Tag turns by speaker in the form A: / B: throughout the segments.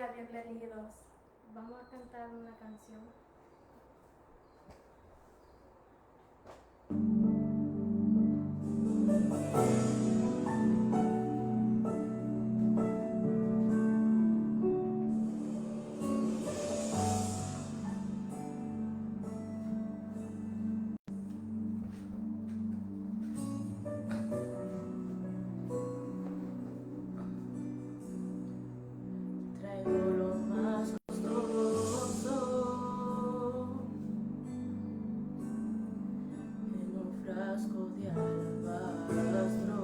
A: Hola, bienvenidos.
B: Vamos a cantar una canción.
C: Traigo lo más costoso en un frasco de alabastro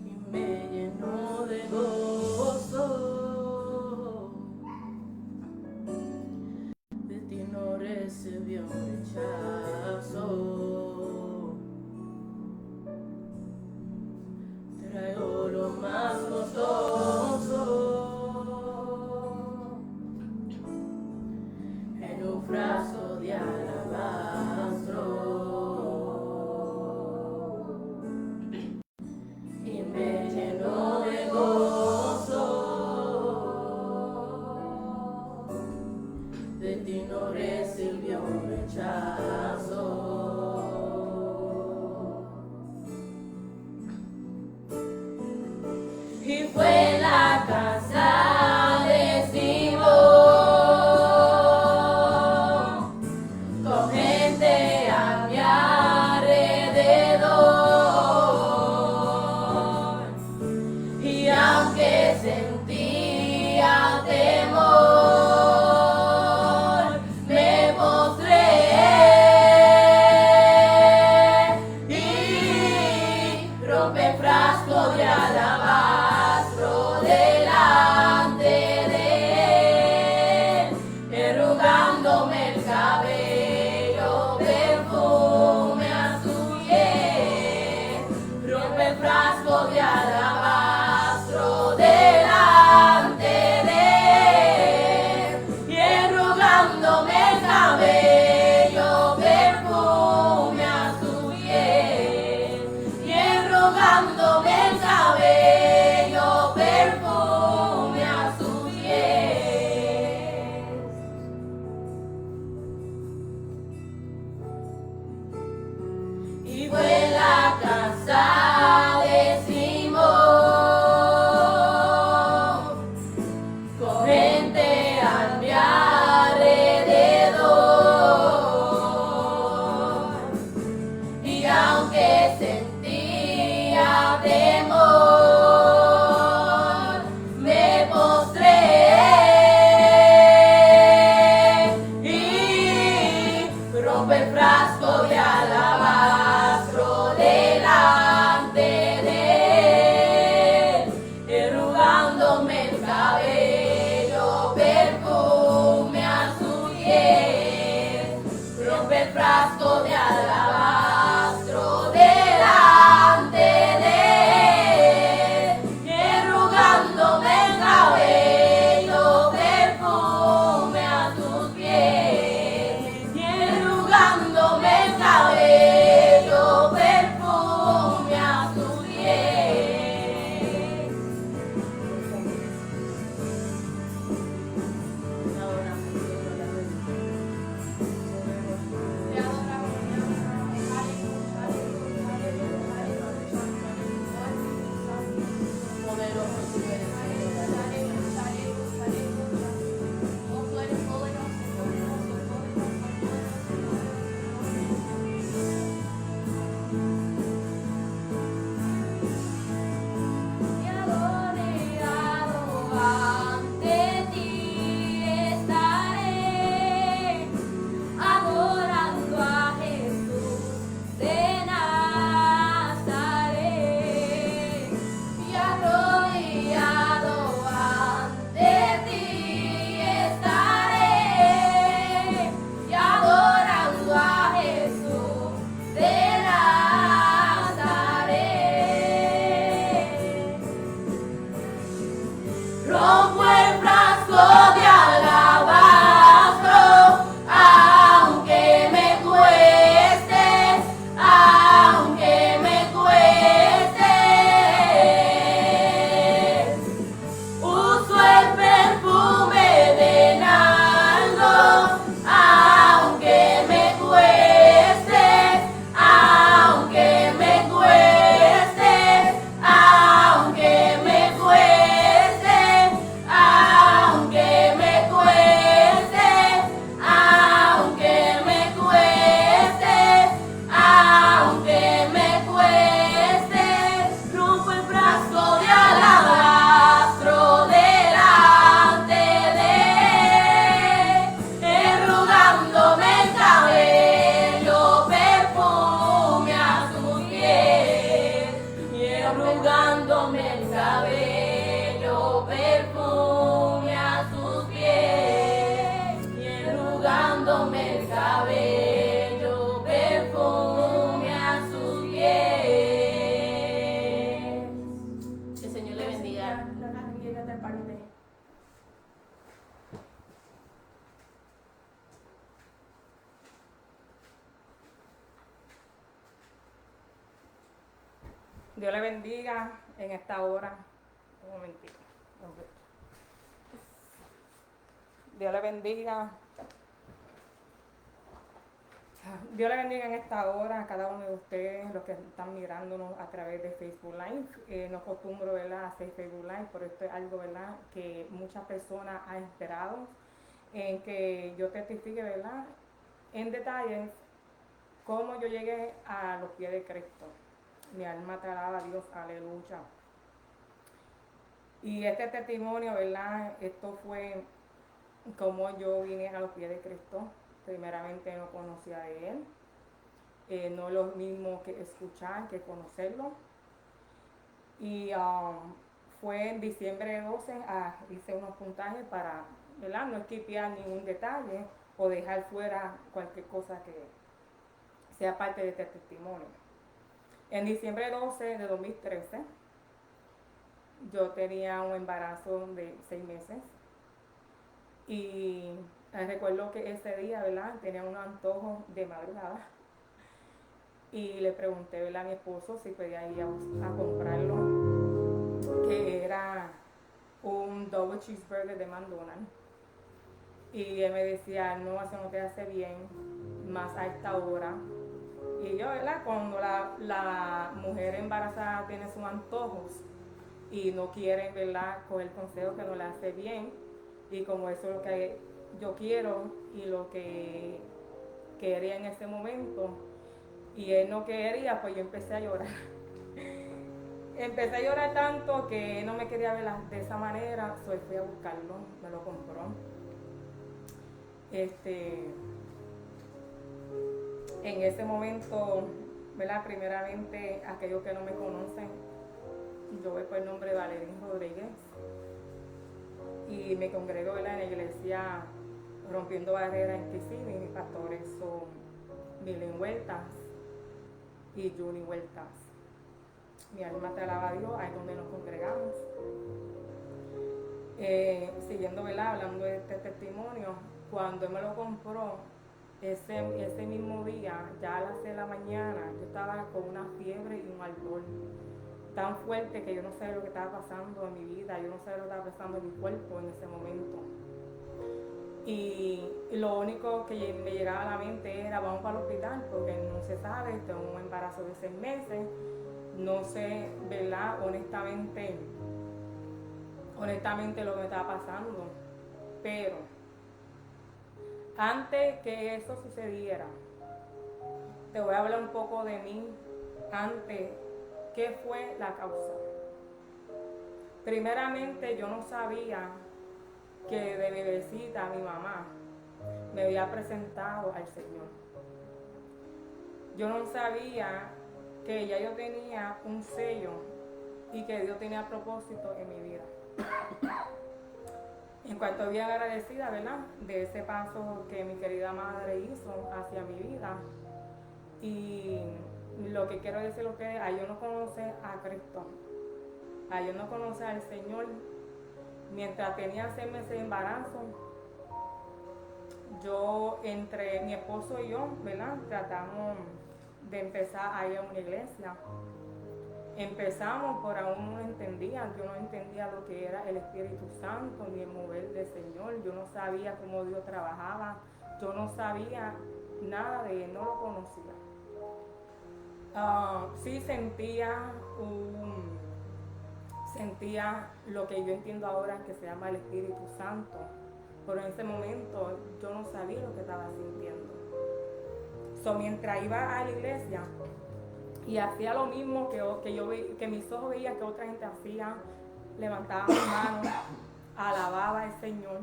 C: y me llenó de gozo. De ti no recibió rechazo. Traigo lo más costoso en un frasco de alabastro y me llenó de gozo. De ti no recibió rechazo. Y fue en la casa de Simón, con gente a mi alrededor, y aunque sentía temor, me postré y rompí el frasco de alabastro delante de él, enjugándome el cabello, perfume a su piel. Rompe el frasco de alabastro delante
A: Dios le bendiga en esta hora. Un momentito. Dios le bendiga. Dios le bendiga en esta hora a cada uno de ustedes, los que están mirándonos a través de Facebook Live. No acostumbro, ¿verdad?, a hacer Facebook Live, pero esto es algo, ¿verdad?, que muchas personas han esperado, en que yo testifique, ¿verdad?, en detalles cómo yo llegué a los pies de Cristo. Mi alma te alaba a Dios, aleluya. Y este testimonio, ¿verdad?, esto fue como yo vine a los pies de Cristo. Primeramente no conocía de Él. No es lo mismo que escuchar, que conocerlo. Y fue en diciembre 12, hice unos puntajes para, ¿verdad?, no esquipear ningún detalle o dejar fuera cualquier cosa que sea parte de este testimonio. En diciembre 12 de 2013, yo tenía un embarazo de 6 meses y recuerdo que ese día, ¿verdad?, tenía un antojo de madrugada y le pregunté, ¿verdad?, a mi esposo si podía ir a comprarlo, que era un double cheeseburger de McDonald's. Y él me decía, no, eso no te hace bien, más a esta hora. Y yo, ¿verdad?, cuando la mujer embarazada tiene sus antojos y no quiere, ¿verdad?, coger consejo que no le hace bien, y como eso es lo que yo quiero y lo que quería en ese momento, y él no quería, pues yo empecé a llorar. Empecé a llorar tanto que no me quería ver de esa manera, so fui a buscarlo, me lo compró. En ese momento, ¿verdad?, primeramente, aquellos que no me conocen, yo voy por el nombre de Valerín Rodríguez y me congrego, ¿verdad?, en la iglesia Rompiendo Barreras en Kissimmee, y mis pastores son Milen Huertas y Julie Huertas. Mi alma te alaba a Dios, ahí es donde nos congregamos. Siguiendo, ¿verdad?, hablando de este testimonio, cuando él me lo compró, ese mismo día, ya a las 6 de la mañana, yo estaba con una fiebre y un ardor tan fuerte que yo no sabía lo que estaba pasando en mi vida, yo no sabía lo que estaba pasando en mi cuerpo en ese momento. Y lo único que me llegaba a la mente era, vamos para el hospital, porque no se sabe, tengo un embarazo de 6 meses, no sé, ¿verdad?, honestamente lo que me estaba pasando. Pero antes que eso sucediera, te voy a hablar un poco de mí. Antes, ¿qué fue la causa? Primeramente, yo no sabía que de bebecita mi mamá me había presentado al Señor. Yo no sabía que ya yo tenía un sello y que Dios tenía propósito en mi vida. En cuanto bien agradecida, ¿verdad?, de ese paso que mi querida madre hizo hacia mi vida. Y lo que quiero decir a ustedes, a yo no conocer a Cristo, a yo no conocer al Señor, mientras tenía 6 meses de embarazo, yo, entre mi esposo y yo, ¿verdad?, tratamos de empezar a ir a una iglesia. Empezamos, por aún no entendía, yo no entendía lo que era el Espíritu Santo ni el mover del Señor, yo no sabía cómo Dios trabajaba, yo no sabía nada de Él, no lo conocía. Sí sentía lo que yo entiendo ahora que se llama el Espíritu Santo, pero en ese momento yo no sabía lo que estaba sintiendo. Mientras iba a la iglesia y hacía lo mismo que mis ojos veían que otra gente hacía, levantaba mis manos, alababa al Señor,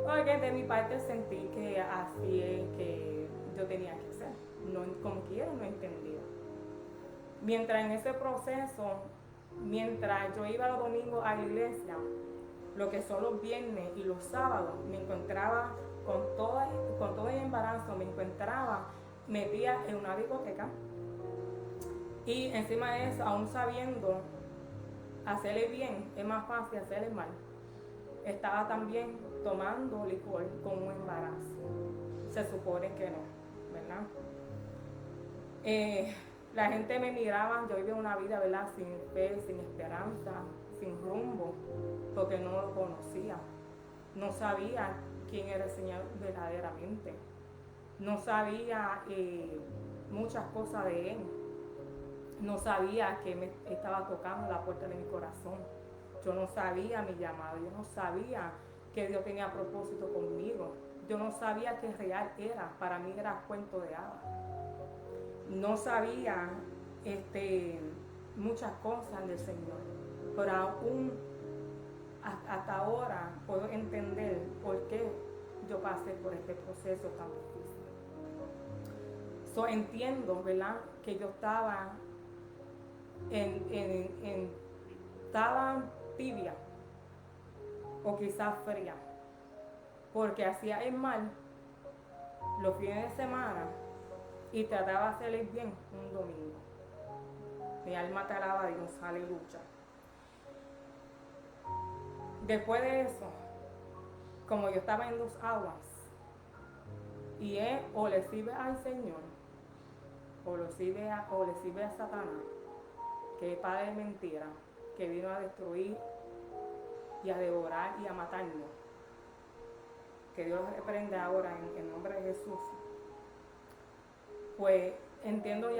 A: porque de mi parte sentí que así es que yo tenía que ser. No, como quiera, no entendía. Mientras en ese proceso, mientras yo iba los domingos a la iglesia, lo que son los viernes y los sábados, me encontraba con todo el embarazo, me encontraba metida en una discoteca. Y encima de eso, aún sabiendo hacerle bien, es más fácil hacerle mal. Estaba también tomando licor con un embarazo. Se supone que no, ¿verdad? La gente me miraba, yo vivía una vida, ¿verdad? Sin fe, sin esperanza, sin rumbo, porque no lo conocía. No sabía quién era el Señor verdaderamente. No sabía muchas cosas de Él. No sabía que me estaba tocando la puerta de mi corazón. Yo no sabía mi llamado. Yo no sabía que Dios tenía propósito conmigo. Yo no sabía que real era. Para mí era cuento de hadas. No sabía muchas cosas del Señor. Pero aún hasta ahora puedo entender por qué yo pasé por este proceso tan difícil. Entiendo, ¿verdad? Que yo estaba estaba tibia o quizás fría, porque hacía el mal los fines de semana y trataba de hacer el bien un domingo. Mi alma te alaba a Dios, aleluya. Después de eso, como yo estaba en dos aguas, y él o le sirve al Señor o le sirve a Satanás, que es padre de mentira, que vino a destruir y a devorar y a matarnos. Que Dios reprende ahora en nombre de Jesús. Pues entiendo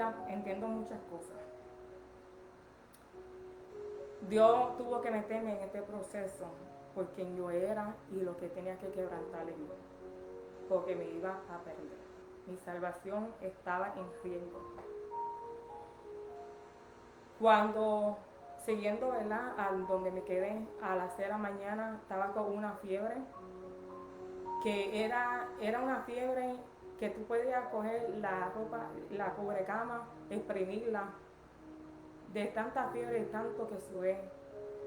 A: muchas cosas. Dios tuvo que meterme en este proceso por quien yo era y lo que tenía que quebrantar en mí, porque me iba a perder. Mi salvación estaba en riesgo. Cuando, siguiendo, ¿verdad?, a donde me quedé, a las 6 de la mañana estaba con una fiebre, que era una fiebre que tú podías coger la ropa, la cubrecama, exprimirla, de tanta fiebre y tanto que sudé.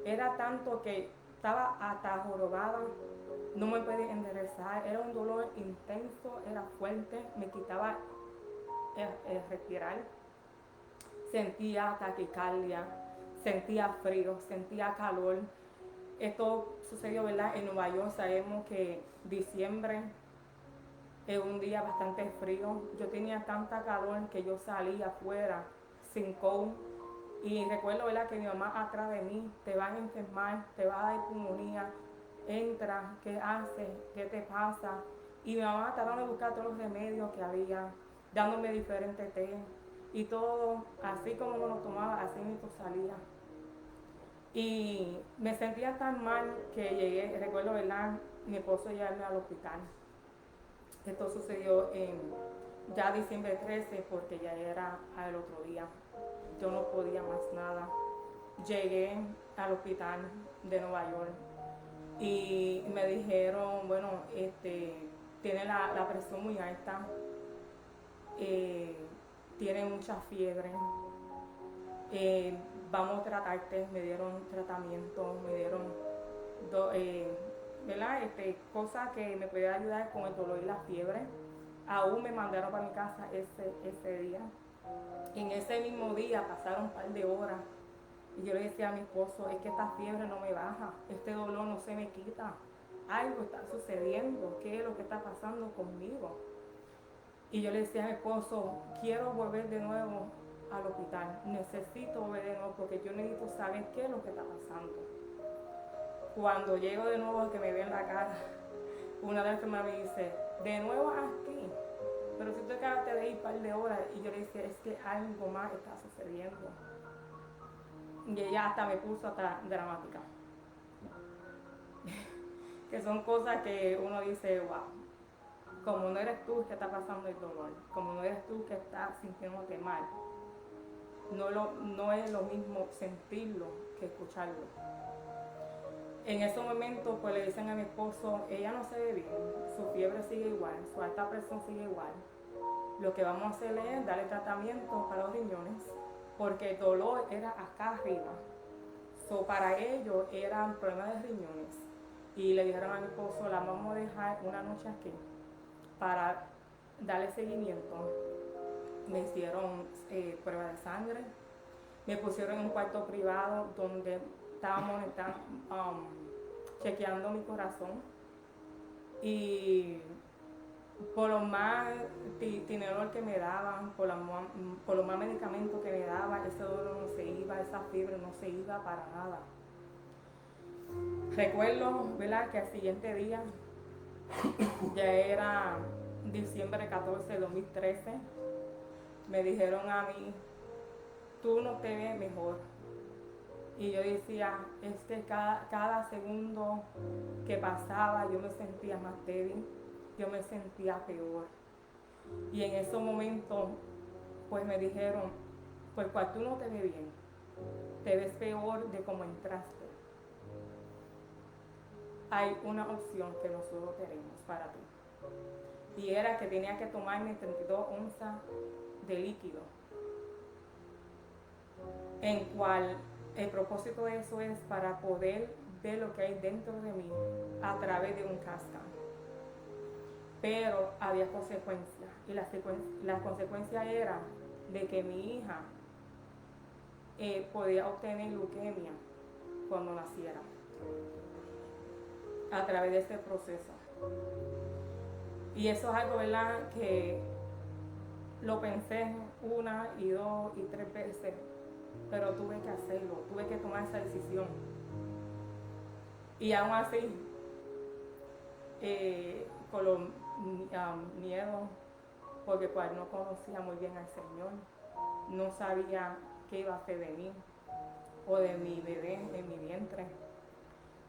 A: Era tanto que estaba hasta jorobada, no me podía enderezar, era un dolor intenso, era fuerte, me quitaba el respirar. Sentía taquicardia, sentía frío, sentía calor. Esto sucedió, ¿verdad?, en Nueva York. Sabemos que diciembre es un día bastante frío. Yo tenía tanta calor que yo salía afuera sin coat. Y recuerdo, ¿verdad?, que mi mamá atrás de mí: te van a enfermar, te va a dar pulmonía, entra, ¿qué haces? ¿Qué te pasa? Y mi mamá tratando de buscar todos los remedios que había, dándome diferentes té. Y todo, así como me lo tomaba, así mismo salía. Y me sentía tan mal que llegué, recuerdo, ¿verdad?, mi esposo llevarme al hospital. Esto sucedió en ya diciembre 13, porque ya era al otro día. Yo no podía más nada. Llegué al hospital de Nueva York y me dijeron, bueno, tiene la presión muy alta, tiene mucha fiebre, vamos a tratarte. Me dieron tratamiento, me dieron ¿verdad?, cosas que me podían ayudar con el dolor y la fiebre. Aún me mandaron para mi casa ese día. En ese mismo día pasaron un par de horas y yo le decía a mi esposo: es que esta fiebre no me baja, este dolor no se me quita, algo está sucediendo, ¿qué es lo que está pasando conmigo? Y yo le decía a mi esposo: quiero volver de nuevo al hospital, necesito volver de nuevo porque yo necesito saber qué es lo que está pasando. Cuando llego de nuevo, que me ve en la cara, una de las enfermeras me dice: de nuevo aquí, pero si tú acabaste de ir un par de horas. Y yo le decía: es que algo más está sucediendo. Y ella hasta me puso hasta dramática. Que son cosas que uno dice: wow, como no eres tú que está pasando el dolor, como no eres tú que estás sintiéndote mal, no es lo mismo sentirlo que escucharlo. En ese momento, pues le dicen a mi esposo: ella no se ve bien, su fiebre sigue igual, su alta presión sigue igual. Lo que vamos a hacer es darle tratamiento para los riñones, porque el dolor era acá arriba. Para ellos eran problemas de riñones. Y le dijeron a mi esposo: la vamos a dejar una noche aquí para darle seguimiento. Me hicieron pruebas de sangre, me pusieron en un cuarto privado donde estábamos chequeando mi corazón. Y por los más Tinerol que me daban, por los más medicamentos que me daban, ese dolor no se iba, esa fiebre no se iba para nada. Recuerdo, ¿verdad?, que al siguiente día, ya era diciembre 14 de 2013, me dijeron a mí, tú no te ves mejor. Y yo decía, es que cada segundo que pasaba yo me sentía más débil, yo me sentía peor. Y en ese momento, pues me dijeron, pues cual tú no te ves bien, te ves peor de cómo entraste. Hay una opción que nosotros tenemos para ti. Y era que tenía que tomarme 32 onzas de líquido, en cual el propósito de eso es para poder ver lo que hay dentro de mí a través de un casca. Pero había consecuencias, y la consecuencia era de que mi hija podía obtener leucemia cuando naciera a través de este proceso. Y eso es algo, ¿verdad?, que lo pensé una y dos y tres veces, pero tuve que hacerlo, tuve que tomar esa decisión. Y aún así, con los miedos, porque pues no conocía muy bien al Señor, no sabía qué iba a hacer de mí o de mi bebé en mi vientre,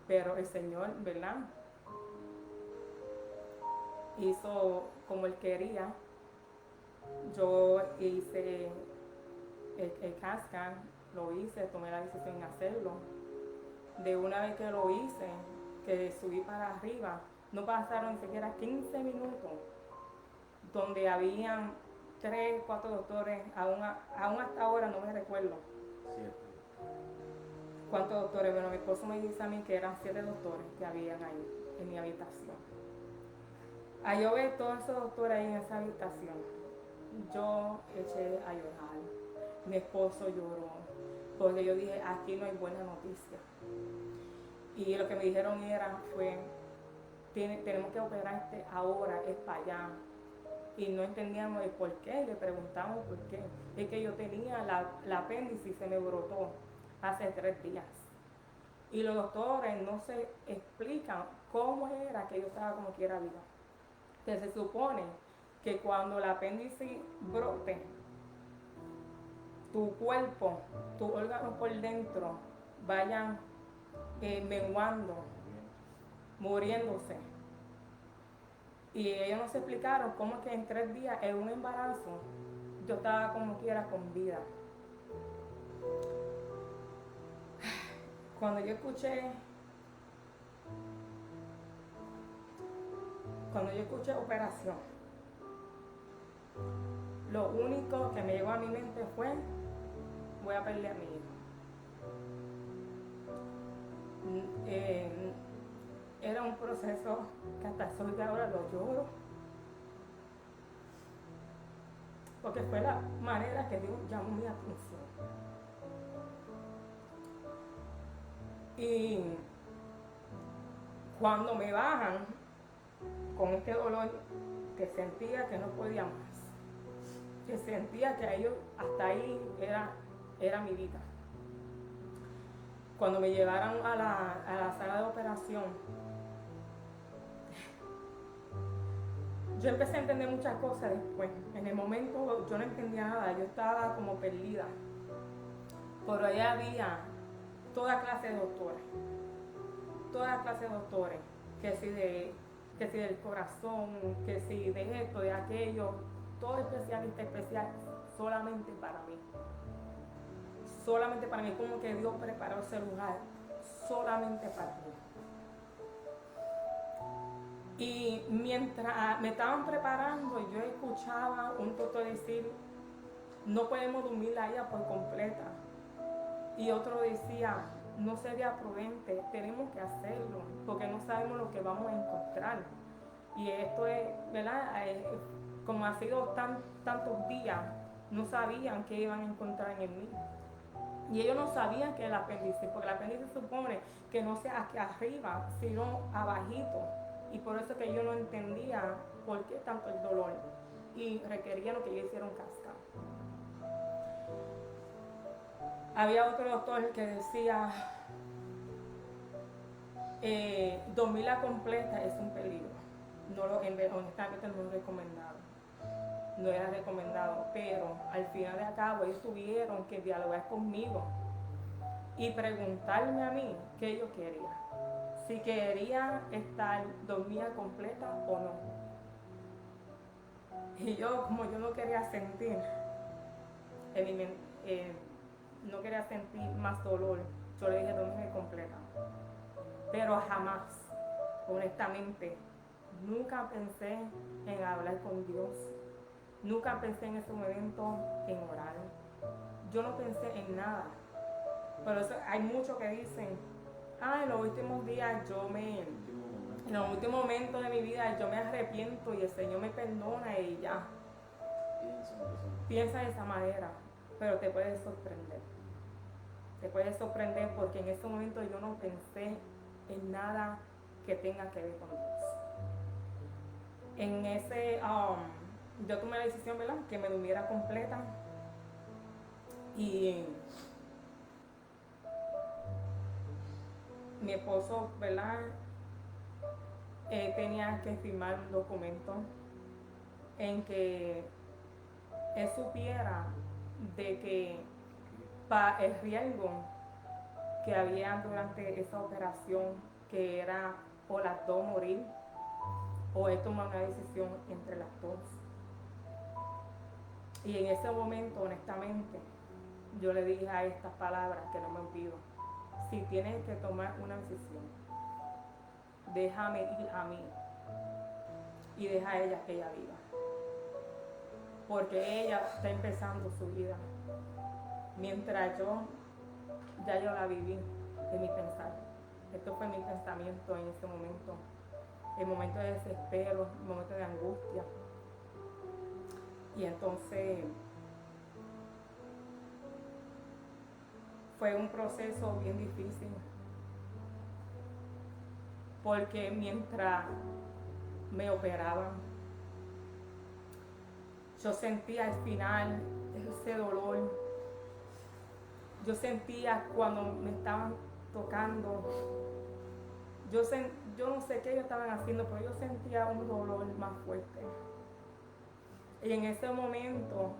A: pero el Señor, ¿verdad?, hizo como Él quería. Yo hice el CAT-scan, lo hice, tomé la decisión de hacerlo. De una vez que lo hice, que subí para arriba, no pasaron ni siquiera 15 minutos, donde habían 3, 4 doctores, aún hasta ahora no me recuerdo
D: 7.
A: cuántos doctores. Bueno, mi esposo me dice a mí que eran 7 doctores que habían ahí en mi habitación. A yo ver todos esos doctores ahí en esa habitación, yo eché a llorar, mi esposo lloró, porque yo dije, aquí no hay buena noticia. Y lo que me dijeron fue, tenemos que operarte ahora, es para allá. Y no entendíamos el por qué, le preguntamos por qué. Es que yo tenía la apéndice y se me brotó hace 3 días. Y los doctores no se explican cómo era que yo estaba como quiera viva. Que se supone que cuando la apéndice brote, tu cuerpo, tus órganos por dentro vayan menguando, muriéndose. Y ellos nos explicaron cómo es que en 3 días, en un embarazo, yo estaba como quiera con vida. Cuando yo escuché operación, lo único que me llegó a mi mente fue, voy a perder a mi hijo. Era un proceso que hasta el sol de ahora lo lloro, porque fue la manera que Dios llamó mi atención. Y cuando me bajan con este dolor, que sentía que no podía más, que sentía que ellos hasta ahí era mi vida. Cuando me llevaron a la sala de operación, yo empecé a entender muchas cosas después. En el momento yo no entendía nada, yo estaba como perdida. Pero ahí había toda clase de doctores, que si del corazón, que si de esto, de aquello, todo especialista especial, solamente para mí, como que Dios preparó ese lugar, solamente para mí. Y mientras me estaban preparando, yo escuchaba un doctor decir, no podemos dormir a ella por completa. Y otro decía, no sería prudente, tenemos que hacerlo, porque no sabemos lo que vamos a encontrar. Y esto es, ¿verdad? Como ha sido tantos días, no sabían qué iban a encontrar en mí. Y ellos no sabían que el apéndice, porque el apéndice supone que no sea aquí arriba, sino abajito. Y por eso que yo no entendía por qué tanto el dolor. Y requerían que yo hiciera un cascado. Había otro doctor que decía, dormirla completa es un peligro. Honestamente no es recomendado. No era recomendado, pero al final de cabo ellos tuvieron que dialogar conmigo y preguntarme a mí qué yo quería. Si quería estar dormida completa o no. Y yo, como yo no quería sentir, no quería sentir más dolor, yo le dije dormir completa. Pero jamás, honestamente, nunca pensé en hablar con Dios. Nunca pensé en ese momento en orar. Yo no pensé en nada. Pero hay muchos que dicen, en los últimos días en los últimos momentos de mi vida yo me arrepiento y el Señor me perdona y ya. Piensa de esa manera, pero te puedes sorprender. Te puedes sorprender porque en ese momento yo no pensé en nada que tenga que ver con Dios. En ese, yo tomé la decisión, ¿verdad?, que me durmiera completa y mi esposo, ¿verdad?, tenía que firmar un documento en que él supiera de que para el riesgo que había durante esa operación, que era o las dos morir o él tomar una decisión entre las dos. Y en ese momento, honestamente, yo le dije a estas palabras que no me olvido: si tienes que tomar una decisión, déjame ir a mí y deja a ella que ella viva, porque ella está empezando su vida, mientras yo la viví en mi pensar. Esto fue mi pensamiento en ese momento, el momento de desespero, el momento de angustia. Y entonces fue un proceso bien difícil, porque mientras me operaban, yo sentía al final ese dolor. Yo sentía cuando me estaban tocando, yo no sé qué ellos estaban haciendo, pero yo sentía un dolor más fuerte. Y en ese momento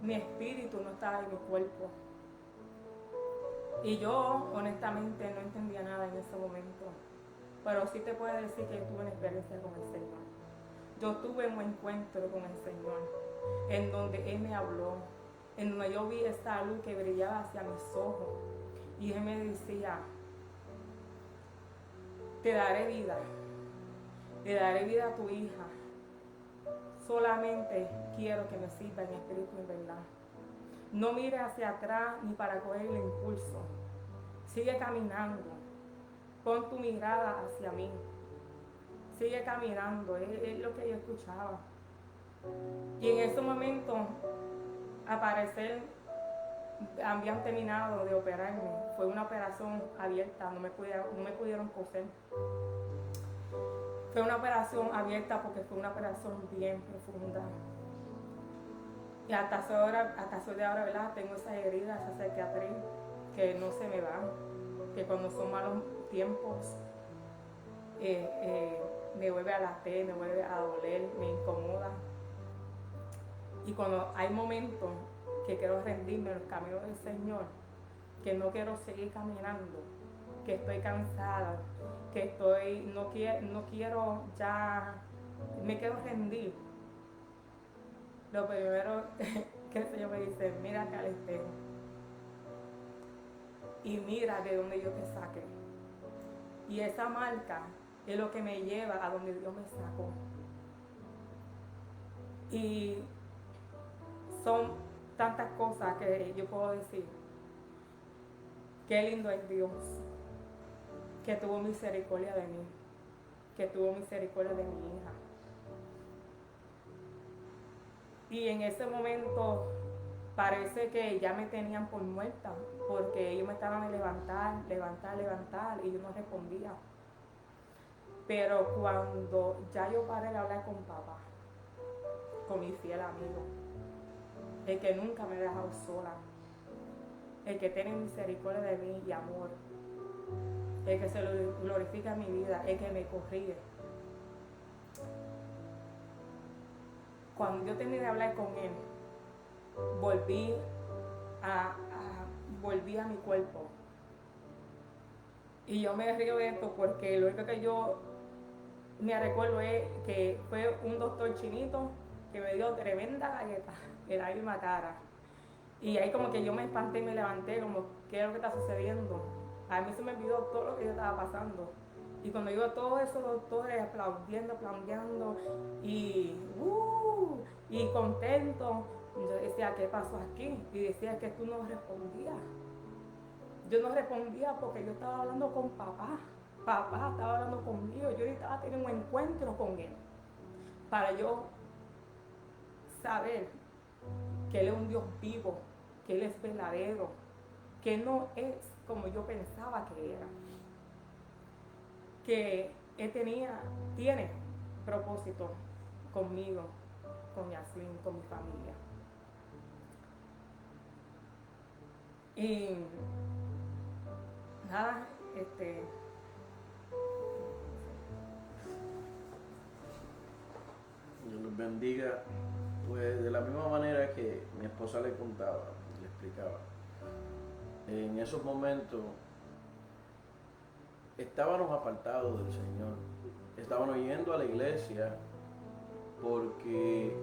A: mi espíritu no estaba en mi cuerpo. Y yo honestamente no entendía nada en ese momento. Pero sí te puedo decir que tuve una experiencia con el Señor. Yo tuve un encuentro con el Señor, en donde Él me habló, en donde yo vi esa luz que brillaba hacia mis ojos. Y Él me decía: te daré vida, le daré vida a tu hija. Solamente quiero que me sirva en espíritu y en verdad. No mire hacia atrás ni para coger el impulso. Sigue caminando. Pon tu mirada hacia mí. Sigue caminando. Es lo que yo escuchaba. Y en ese momento, al parecer, habían terminado de operarme. Fue una operación abierta. No me pudieron coser. Fue una operación abierta porque fue una operación bien profunda. Y hasta soy de ahora, ¿verdad?, tengo esas heridas, esa cicatriz que no se me van, que cuando son malos tiempos me vuelve a latir, me vuelve a doler, me incomoda. Y cuando hay momentos que quiero rendirme en los caminos del Señor, que no quiero seguir caminando, que estoy cansada, que no quiero ya, me quiero rendir, lo primero que el Señor me dice: mírate al espejo y mira de dónde yo te saqué. Y esa marca es lo que me lleva a donde Dios me sacó. Y son tantas cosas que yo puedo decir. Qué lindo es Dios, que tuvo misericordia de mí, que tuvo misericordia de mi hija. Y en ese momento parece que ya me tenían por muerta, porque ellos me estaban de levantar, y yo no respondía. Pero cuando ya yo paré de hablar con papá, con mi fiel amigo, el que nunca me ha dejado sola, el que tiene misericordia de mí y amor, el que se glorifica en mi vida, el que me corrige. Cuando yo terminé de hablar con él, volví a mi cuerpo. Y yo me río de esto porque lo único que yo me recuerdo es que fue un doctor chinito que me dio tremenda galleta en la misma cara. Y ahí como que yo me espanté y me levanté, como, ¿qué es lo que está sucediendo? A mí se me olvidó todo lo que yo estaba pasando. Y cuando yo todos esos doctores aplaudiendo y contento, yo decía, ¿qué pasó aquí? Y decía que tú no respondías. Yo no respondía porque yo estaba hablando con papá. Papá estaba hablando conmigo. Yo estaba teniendo un encuentro con él. Para yo saber que él es un Dios vivo, que él es verdadero, que no es como yo pensaba que era. Que él tiene propósito conmigo, con Yaslin, con mi familia. Y nada,
D: Dios los bendiga. Pues de la misma manera que mi esposa le contaba, le explicaba, en esos momentos estábamos apartados del Señor, estábamos yendo a la iglesia porque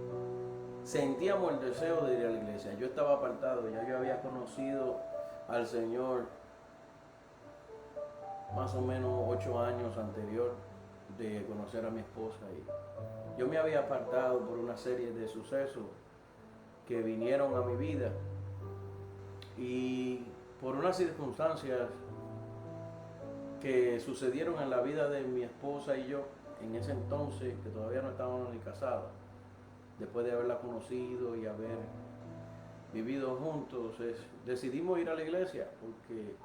D: sentíamos el deseo de ir a la iglesia. Yo estaba apartado, ya yo había conocido al Señor más o menos 8 años anterior de conocer a mi esposa, y yo me había apartado por una serie de sucesos que vinieron a mi vida y por unas circunstancias que sucedieron en la vida de mi esposa y yo en ese entonces, que todavía no estábamos ni casados. Después de haberla conocido y haber vivido juntos, decidimos ir a la iglesia porque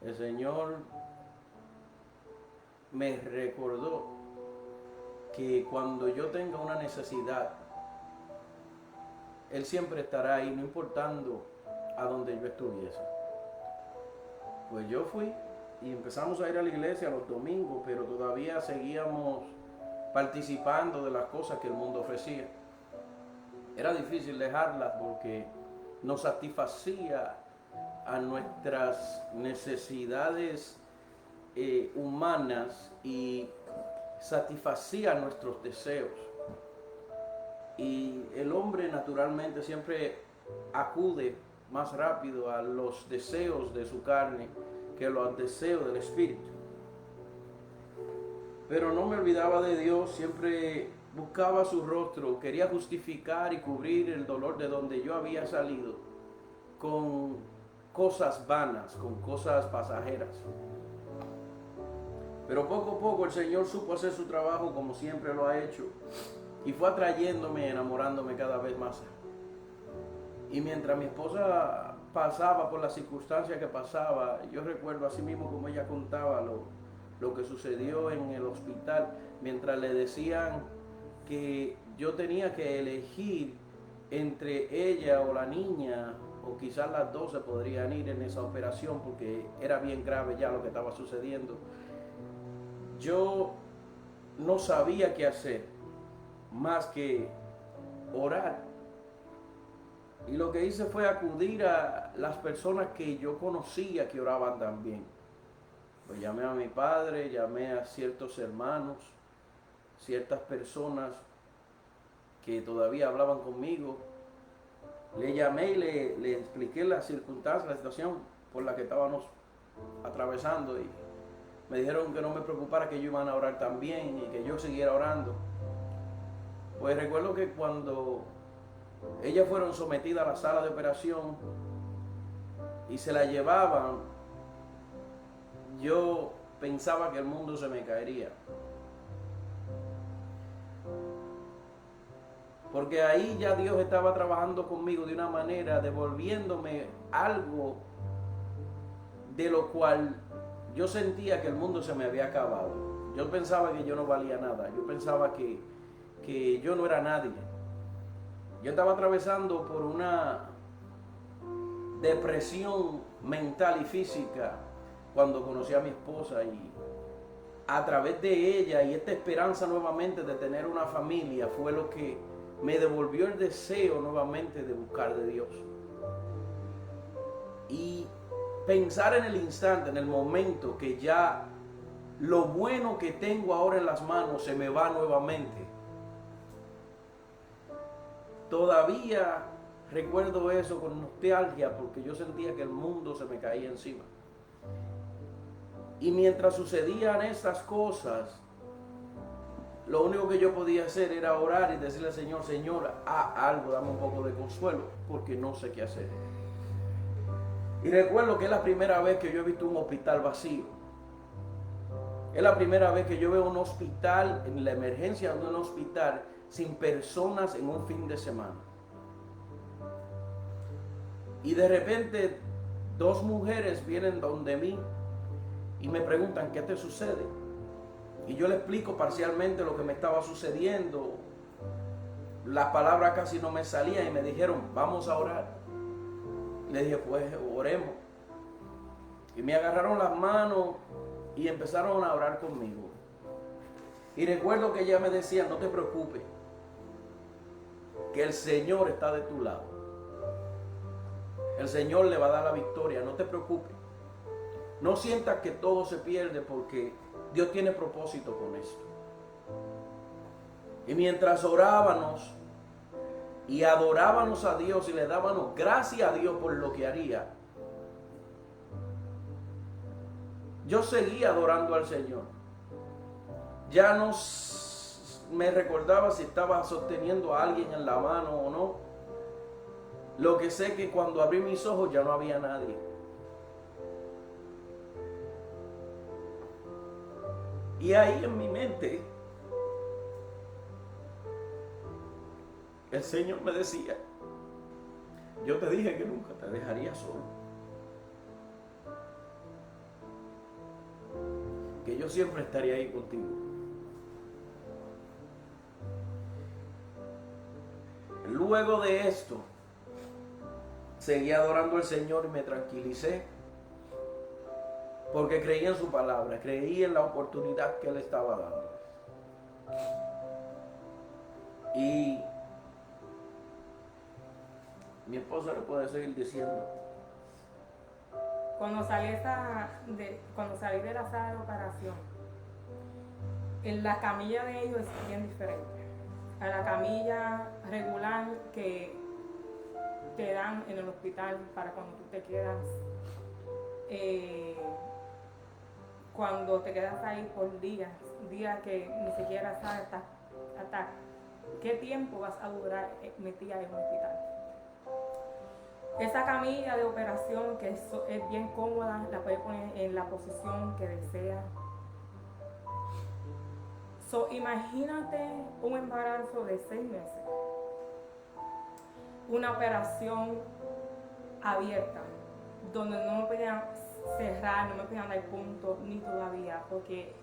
D: el Señor me recordó que cuando yo tenga una necesidad, Él siempre estará ahí, no importando a donde yo estuviese. Pues yo fui y empezamos a ir a la iglesia los domingos, pero todavía seguíamos participando de las cosas que el mundo ofrecía. Era difícil dejarlas porque nos satisfacía a nuestras necesidades humanas y satisfacía nuestros deseos. Y el hombre naturalmente siempre acude más rápido a los deseos de su carne que a los deseos del espíritu. Pero no me olvidaba de Dios, siempre buscaba su rostro, quería justificar y cubrir el dolor de donde yo había salido con cosas vanas, con cosas pasajeras. Pero poco a poco el Señor supo hacer su trabajo como siempre lo ha hecho y fue atrayéndome, enamorándome cada vez más. Y mientras mi esposa pasaba por las circunstancias que pasaba, yo recuerdo así mismo como ella contaba lo que sucedió en el hospital, mientras le decían que yo tenía que elegir entre ella o la niña, o quizás las dos se podrían ir en esa operación porque era bien grave ya lo que estaba sucediendo. Yo no sabía qué hacer más que orar. Y lo que hice fue acudir a las personas que yo conocía que oraban también. Pues llamé a mi padre, llamé a ciertos hermanos, ciertas personas que todavía hablaban conmigo. Le llamé y le expliqué las circunstancias, la situación por la que estábamos atravesando, y me dijeron que no me preocupara, que ellos iban a orar también y que yo siguiera orando. Pues recuerdo que cuando ellas fueron sometidas a la sala de operación y se la llevaban, yo pensaba que el mundo se me caería. Porque ahí ya Dios estaba trabajando conmigo de una manera, devolviéndome algo de lo cual yo sentía que el mundo se me había acabado. Yo pensaba que yo no valía nada. Yo pensaba que yo no era nadie. Yo estaba atravesando por una depresión mental y física cuando conocí a mi esposa, y a través de ella y esta esperanza nuevamente de tener una familia fue lo que me devolvió el deseo nuevamente de buscar de Dios. Y pensar en el instante, en el momento que ya lo bueno que tengo ahora en las manos se me va nuevamente. Todavía recuerdo eso con nostalgia porque yo sentía que el mundo se me caía encima. Y mientras sucedían estas cosas, lo único que yo podía hacer era orar y decirle al Señor: Señor, haz algo, dame un poco de consuelo, porque no sé qué hacer. Y recuerdo que es la primera vez que yo he visto un hospital vacío. Es la primera vez que yo veo un hospital, en la emergencia de un hospital, sin personas en un fin de semana. Y de repente, dos mujeres vienen donde mí y me preguntan: ¿qué te sucede? Y yo le explico parcialmente lo que me estaba sucediendo. Las palabras casi no me salían y me dijeron: vamos a orar. Le dije: pues oremos. Y me agarraron las manos y empezaron a orar conmigo. Y recuerdo que ella me decía: no te preocupes, que el Señor está de tu lado. El Señor le va a dar la victoria, no te preocupes. No sientas que todo se pierde, porque Dios tiene propósito con esto. Y mientras orábamos y adorábamos a Dios y le dábamos gracias a Dios por lo que haría, yo seguía adorando al Señor. Ya no me recordaba si estaba sosteniendo a alguien en la mano o no. Lo que sé que cuando abrí mis ojos ya no había nadie. Y ahí en mi mente el Señor me decía: yo te dije que nunca te dejaría solo, que yo siempre estaría ahí contigo. Luego de esto, seguí adorando al Señor y me tranquilicé, porque creí en su palabra, creí en la oportunidad que Él estaba dando. Y mi esposa le puede seguir diciendo.
A: Cuando salí de la sala de operación, en la camilla de ellos es bien diferente a la camilla regular que te dan en el hospital para cuando tú te quedas, cuando te quedas ahí por días que ni siquiera sabes hasta qué tiempo vas a durar metida en un hospital. Esa camilla de operación, que es bien cómoda, la puedes poner en la posición que deseas. Imagínate un embarazo de 6 meses, una operación abierta, donde no me podían cerrar, no me podían dar punto ni todavía, porque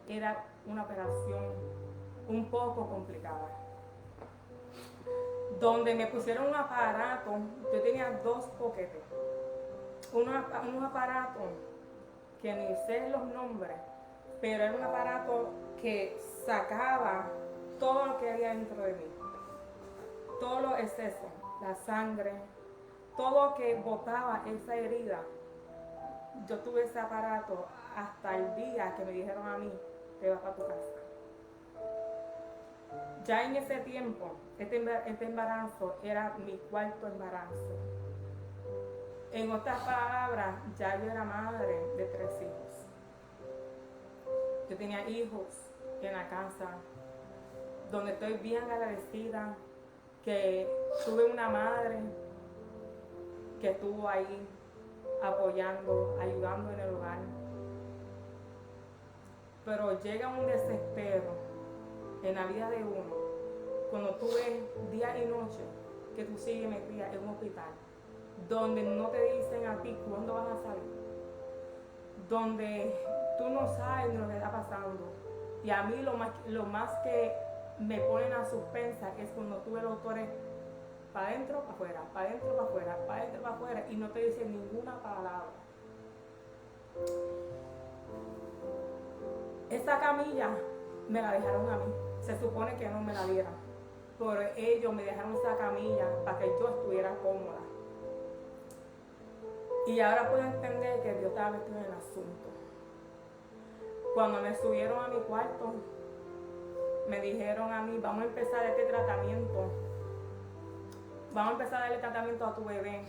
A: era una operación un poco complicada. Donde me pusieron un aparato, yo tenía 2 boquetes, unos aparatos que ni sé los nombres, pero era un aparato que sacaba todo lo que había dentro de mí, todos los excesos, la sangre, todo lo que botaba esa herida. Yo tuve ese aparato hasta el día que me dijeron a mí: te vas para tu casa. Ya en ese tiempo, este embarazo era mi 4º embarazo. En otras palabras, ya yo era madre de 3 hijos. Yo tenía hijos en la casa, donde estoy bien agradecida que tuve una madre que estuvo ahí apoyando, ayudando en el hogar. Pero llega un desespero en la vida de uno cuando tú ves día y noche que tú sigues metida en un hospital donde no te dicen a ti cuándo vas a salir, donde tú no sabes lo que está pasando. Y a mí lo más que me ponen a suspensa es cuando tú ves los doctores para adentro, para afuera, para adentro, para afuera, para adentro, para afuera, y no te dicen ninguna palabra. Esa camilla me la dejaron a mí. Se supone que no me la dieran, pero ellos me dejaron esa camilla para que yo estuviera cómoda. Y ahora puedo entender que Dios estaba metido en el asunto. Cuando me subieron a mi cuarto, me dijeron a mí, vamos a empezar este tratamiento. Vamos a empezar a darle tratamiento a tu bebé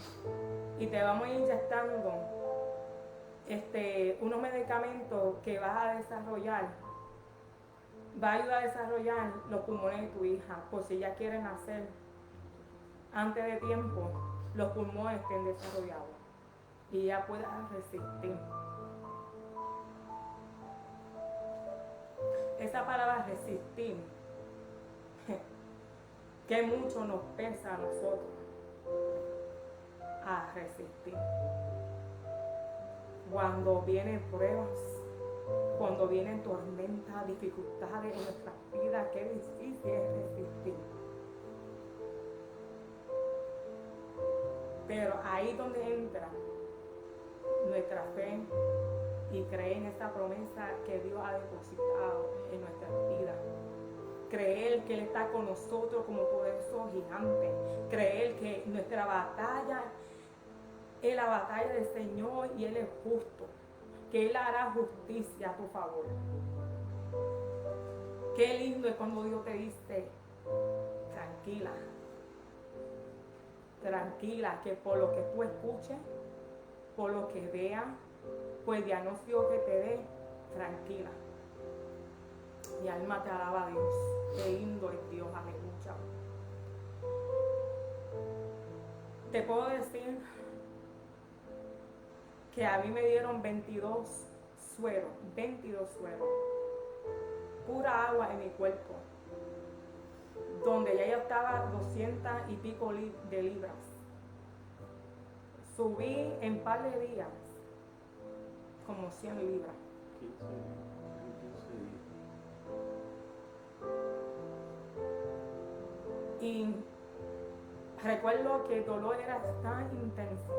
A: y te vamos a ir inyectando unos medicamentos que vas a desarrollar. Va a ayudar a desarrollar los pulmones de tu hija, por si ella quiere nacer antes de tiempo, los pulmones estén desarrollados y ella pueda resistir. Esa palabra resistir, que mucho nos pesa a nosotros a resistir. Cuando vienen pruebas, cuando vienen tormentas, dificultades en nuestras vidas, qué difícil es resistir. Pero ahí donde entra nuestra fe y creer en esa promesa que Dios ha depositado en nuestras vidas. Creer que Él está con nosotros como poderoso gigante. Creer que nuestra batalla es la batalla del Señor y Él es justo. Que Él hará justicia a tu favor. Qué lindo es cuando Dios te dice, tranquila, tranquila, que por lo que tú escuches, por lo que veas, por el diagnóstico que te dé, tranquila. Mi alma te alaba a Dios. Qué lindo es Dios, aleluya. Te puedo decir que a mí me dieron 22 sueros, pura agua en mi cuerpo, donde ya yo estaba 200 y pico de libras. Subí en par de días como 100 libras. 15 y recuerdo que el dolor era tan intenso.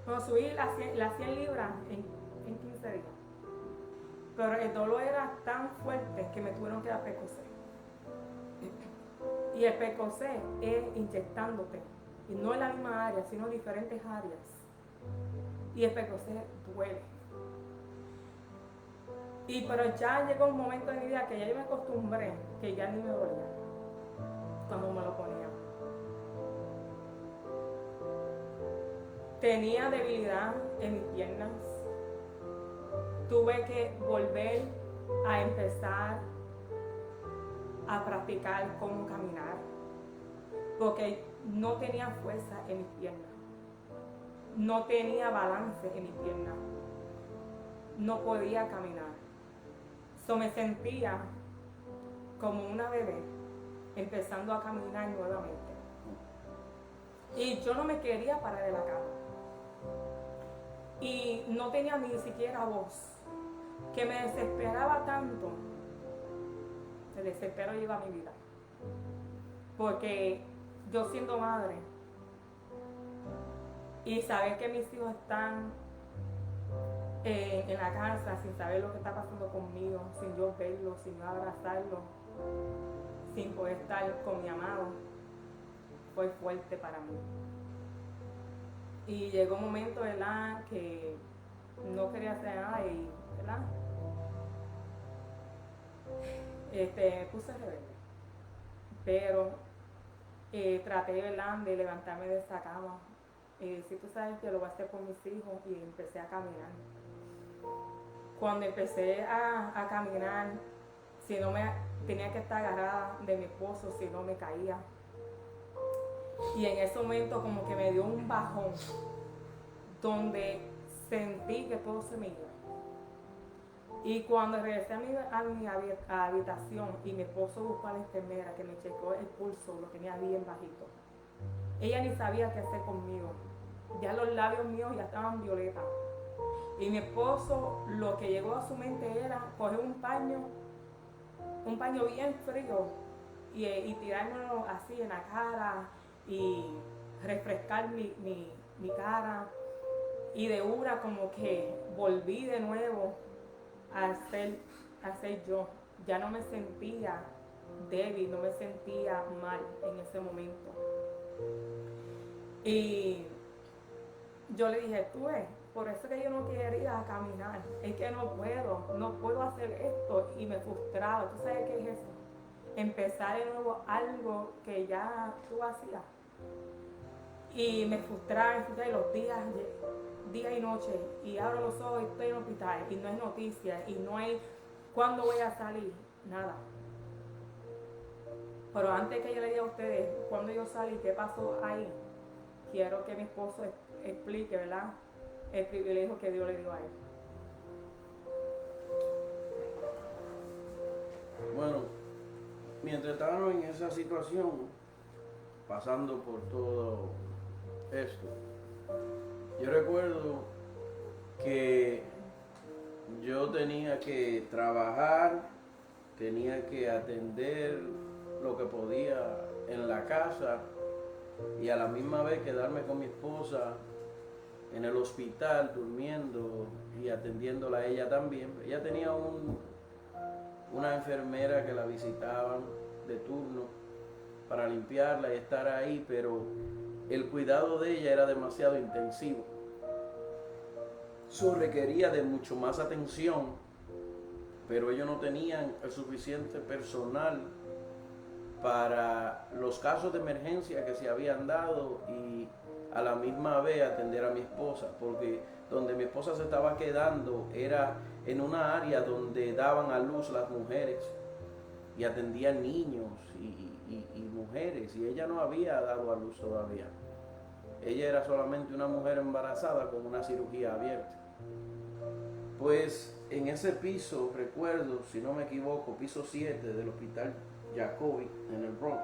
A: No, subí las 100 libras en 15 días. Pero el dolor era tan fuerte que me tuvieron que dar Percocet. Y el Percocet es inyectándote. Y no en la misma área, sino en diferentes áreas. Y el Percocet duele. Pero ya llegó un momento de mi vida que ya yo me acostumbré, que ya ni me dolía cuando me lo ponía. Tenía debilidad en mis piernas. Tuve que volver a empezar a practicar cómo caminar, porque no tenía fuerza en mis piernas, no tenía balance en mis piernas, no podía caminar. Me sentía como una bebé empezando a caminar nuevamente. Y yo no me quería parar de la cama. Y no tenía ni siquiera voz, que me desesperaba tanto. El desespero lleva a mi vida. Porque yo siendo madre y saber que mis hijos están en la casa sin saber lo que está pasando conmigo, sin yo verlo, sin yo abrazarlo, sin poder estar con mi amado, fue fuerte para mí. Y llegó un momento, ¿verdad?, que no quería hacer nada y, ¿verdad?, me puse rebelde. Pero traté, ¿verdad?, de levantarme de esa cama. Si tú sabes que lo voy a hacer por mis hijos, y empecé a caminar. Cuando empecé a caminar, si no tenía que estar agarrada de mi esposo, si no me caía. Y en ese momento como que me dio un bajón, donde sentí que todo se me iba. Y cuando regresé a mi habitación y mi esposo buscó a la enfermera que me checó el pulso, lo tenía bien bajito. Ella ni sabía qué hacer conmigo. Ya los labios míos ya estaban violetas, Y mi esposo lo que llegó a su mente era coger un paño bien frío y tirármelo así en la cara y refrescar mi cara. Y de una como que volví de nuevo a ser yo. Ya no me sentía débil, no me sentía mal en ese momento. Y yo le dije, tú ves, por eso que yo no quería caminar, es que no puedo hacer esto. Y me frustraba. ¿Tú sabes qué es eso? Empezar de nuevo algo que ya tú hacías. Y me frustraba y los días, día y noche, y abro los ojos y estoy en el hospital, y no hay noticias, y no hay cuándo voy a salir, nada. Pero antes que yo le diga a ustedes cuándo yo salí, qué pasó ahí, quiero que mi esposo explique, ¿verdad?, el privilegio que Dios le dio a él.
D: Bueno, mientras estábamos en esa situación, pasando por todo esto, yo recuerdo que yo tenía que trabajar, tenía que atender lo que podía en la casa y a la misma vez quedarme con mi esposa en el hospital durmiendo y atendiéndola a ella también. Ella tenía una enfermera que la visitaban de turno para limpiarla y estar ahí, pero el cuidado de ella era demasiado intensivo. Eso requería de mucho más atención, pero ellos no tenían el suficiente personal para los casos de emergencia que se habían dado y a la misma vez atender a mi esposa, porque donde mi esposa se estaba quedando era en una área donde daban a luz las mujeres y atendían niños y mujeres, y ella no había dado a luz todavía. Ella era solamente una mujer embarazada con una cirugía abierta. Pues en ese piso, recuerdo, si no me equivoco, piso 7 del hospital Jacobi en el Bronx,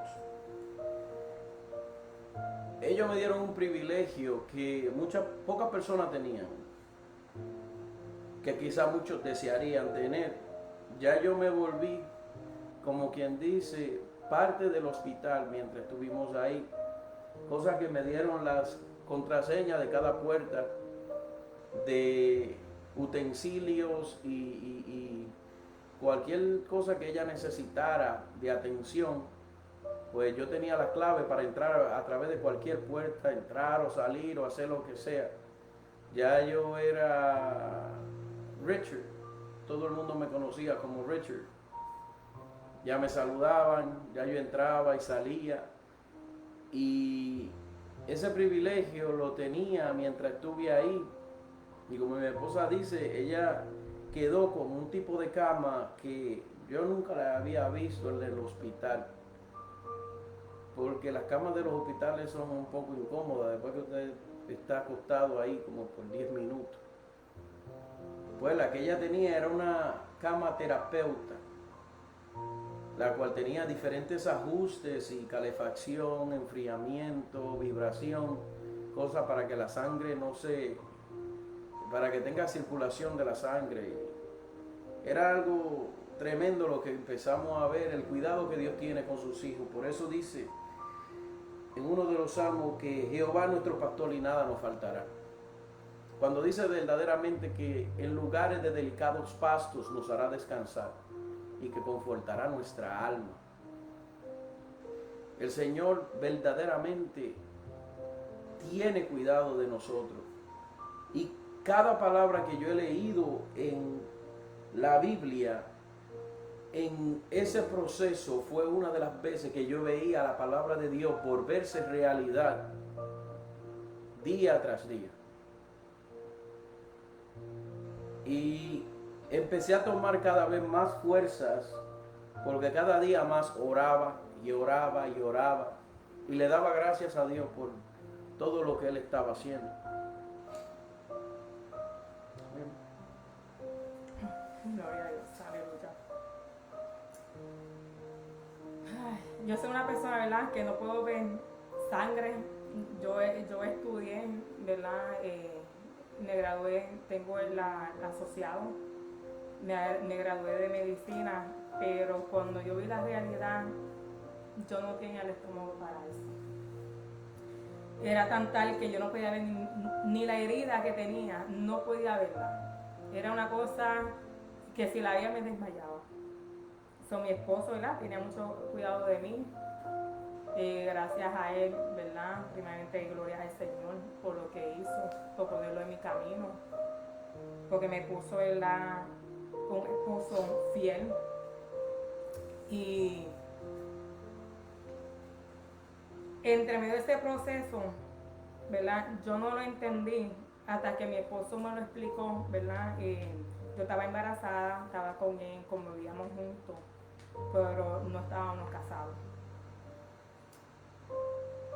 D: ellos me dieron un privilegio que pocas personas tenían, que quizá muchos desearían tener. Ya yo me volví, como quien dice, parte del hospital mientras estuvimos ahí, cosa que me dieron las contraseñas de cada puerta, de utensilios y cualquier cosa que ella necesitara de atención, pues yo tenía la clave para entrar a través de cualquier puerta, entrar o salir o hacer lo que sea. Ya yo era Richard, todo el mundo me conocía como Richard. Ya me saludaban, ya yo entraba y salía. Y ese privilegio lo tenía mientras estuve ahí. Y como mi esposa dice, ella quedó con un tipo de cama que yo nunca la había visto en el hospital. Porque las camas de los hospitales son un poco incómodas después que usted está acostado ahí como por 10 minutos. Pues la que ella tenía era una cama terapeuta, la cual tenía diferentes ajustes y calefacción, enfriamiento, vibración, cosas para que la sangre para que tenga circulación de la sangre. Era algo tremendo lo que empezamos a ver, el cuidado que Dios tiene con sus hijos. Por eso dice en uno de los salmos que Jehová es nuestro pastor y nada nos faltará. Cuando dice verdaderamente que en lugares de delicados pastos nos hará descansar y que confortará nuestra alma. El Señor verdaderamente tiene cuidado de nosotros. Y cada palabra que yo he leído en la Biblia, en ese proceso fue una de las veces que yo veía la palabra de Dios por verse realidad día tras día. Y empecé a tomar cada vez más fuerzas porque cada día más oraba y oraba y oraba y le daba gracias a Dios por todo lo que Él estaba haciendo.
A: Gloria a Dios, aleluya. Ay, yo soy una persona, ¿verdad?, que no puedo ver sangre. Yo estudié, ¿verdad?, me gradué, tengo el asociado, me gradué de medicina, pero cuando yo vi la realidad, yo no tenía el estómago para eso. Era tan tal que yo no podía ver ni la herida que tenía, no podía verla. Era una cosa que si la veía me desmayaba. Mi esposo, ¿verdad? Tenía mucho cuidado de mí. Gracias a él, ¿verdad? Primeramente, gloria al Señor por lo que hizo, por ponerlo en mi camino, porque me puso, ¿verdad?, un esposo fiel. Y entre medio de ese proceso, ¿verdad?, yo no lo entendí hasta que mi esposo me lo explicó, ¿verdad? Yo estaba embarazada, estaba con él, convivíamos juntos, pero no estábamos casados.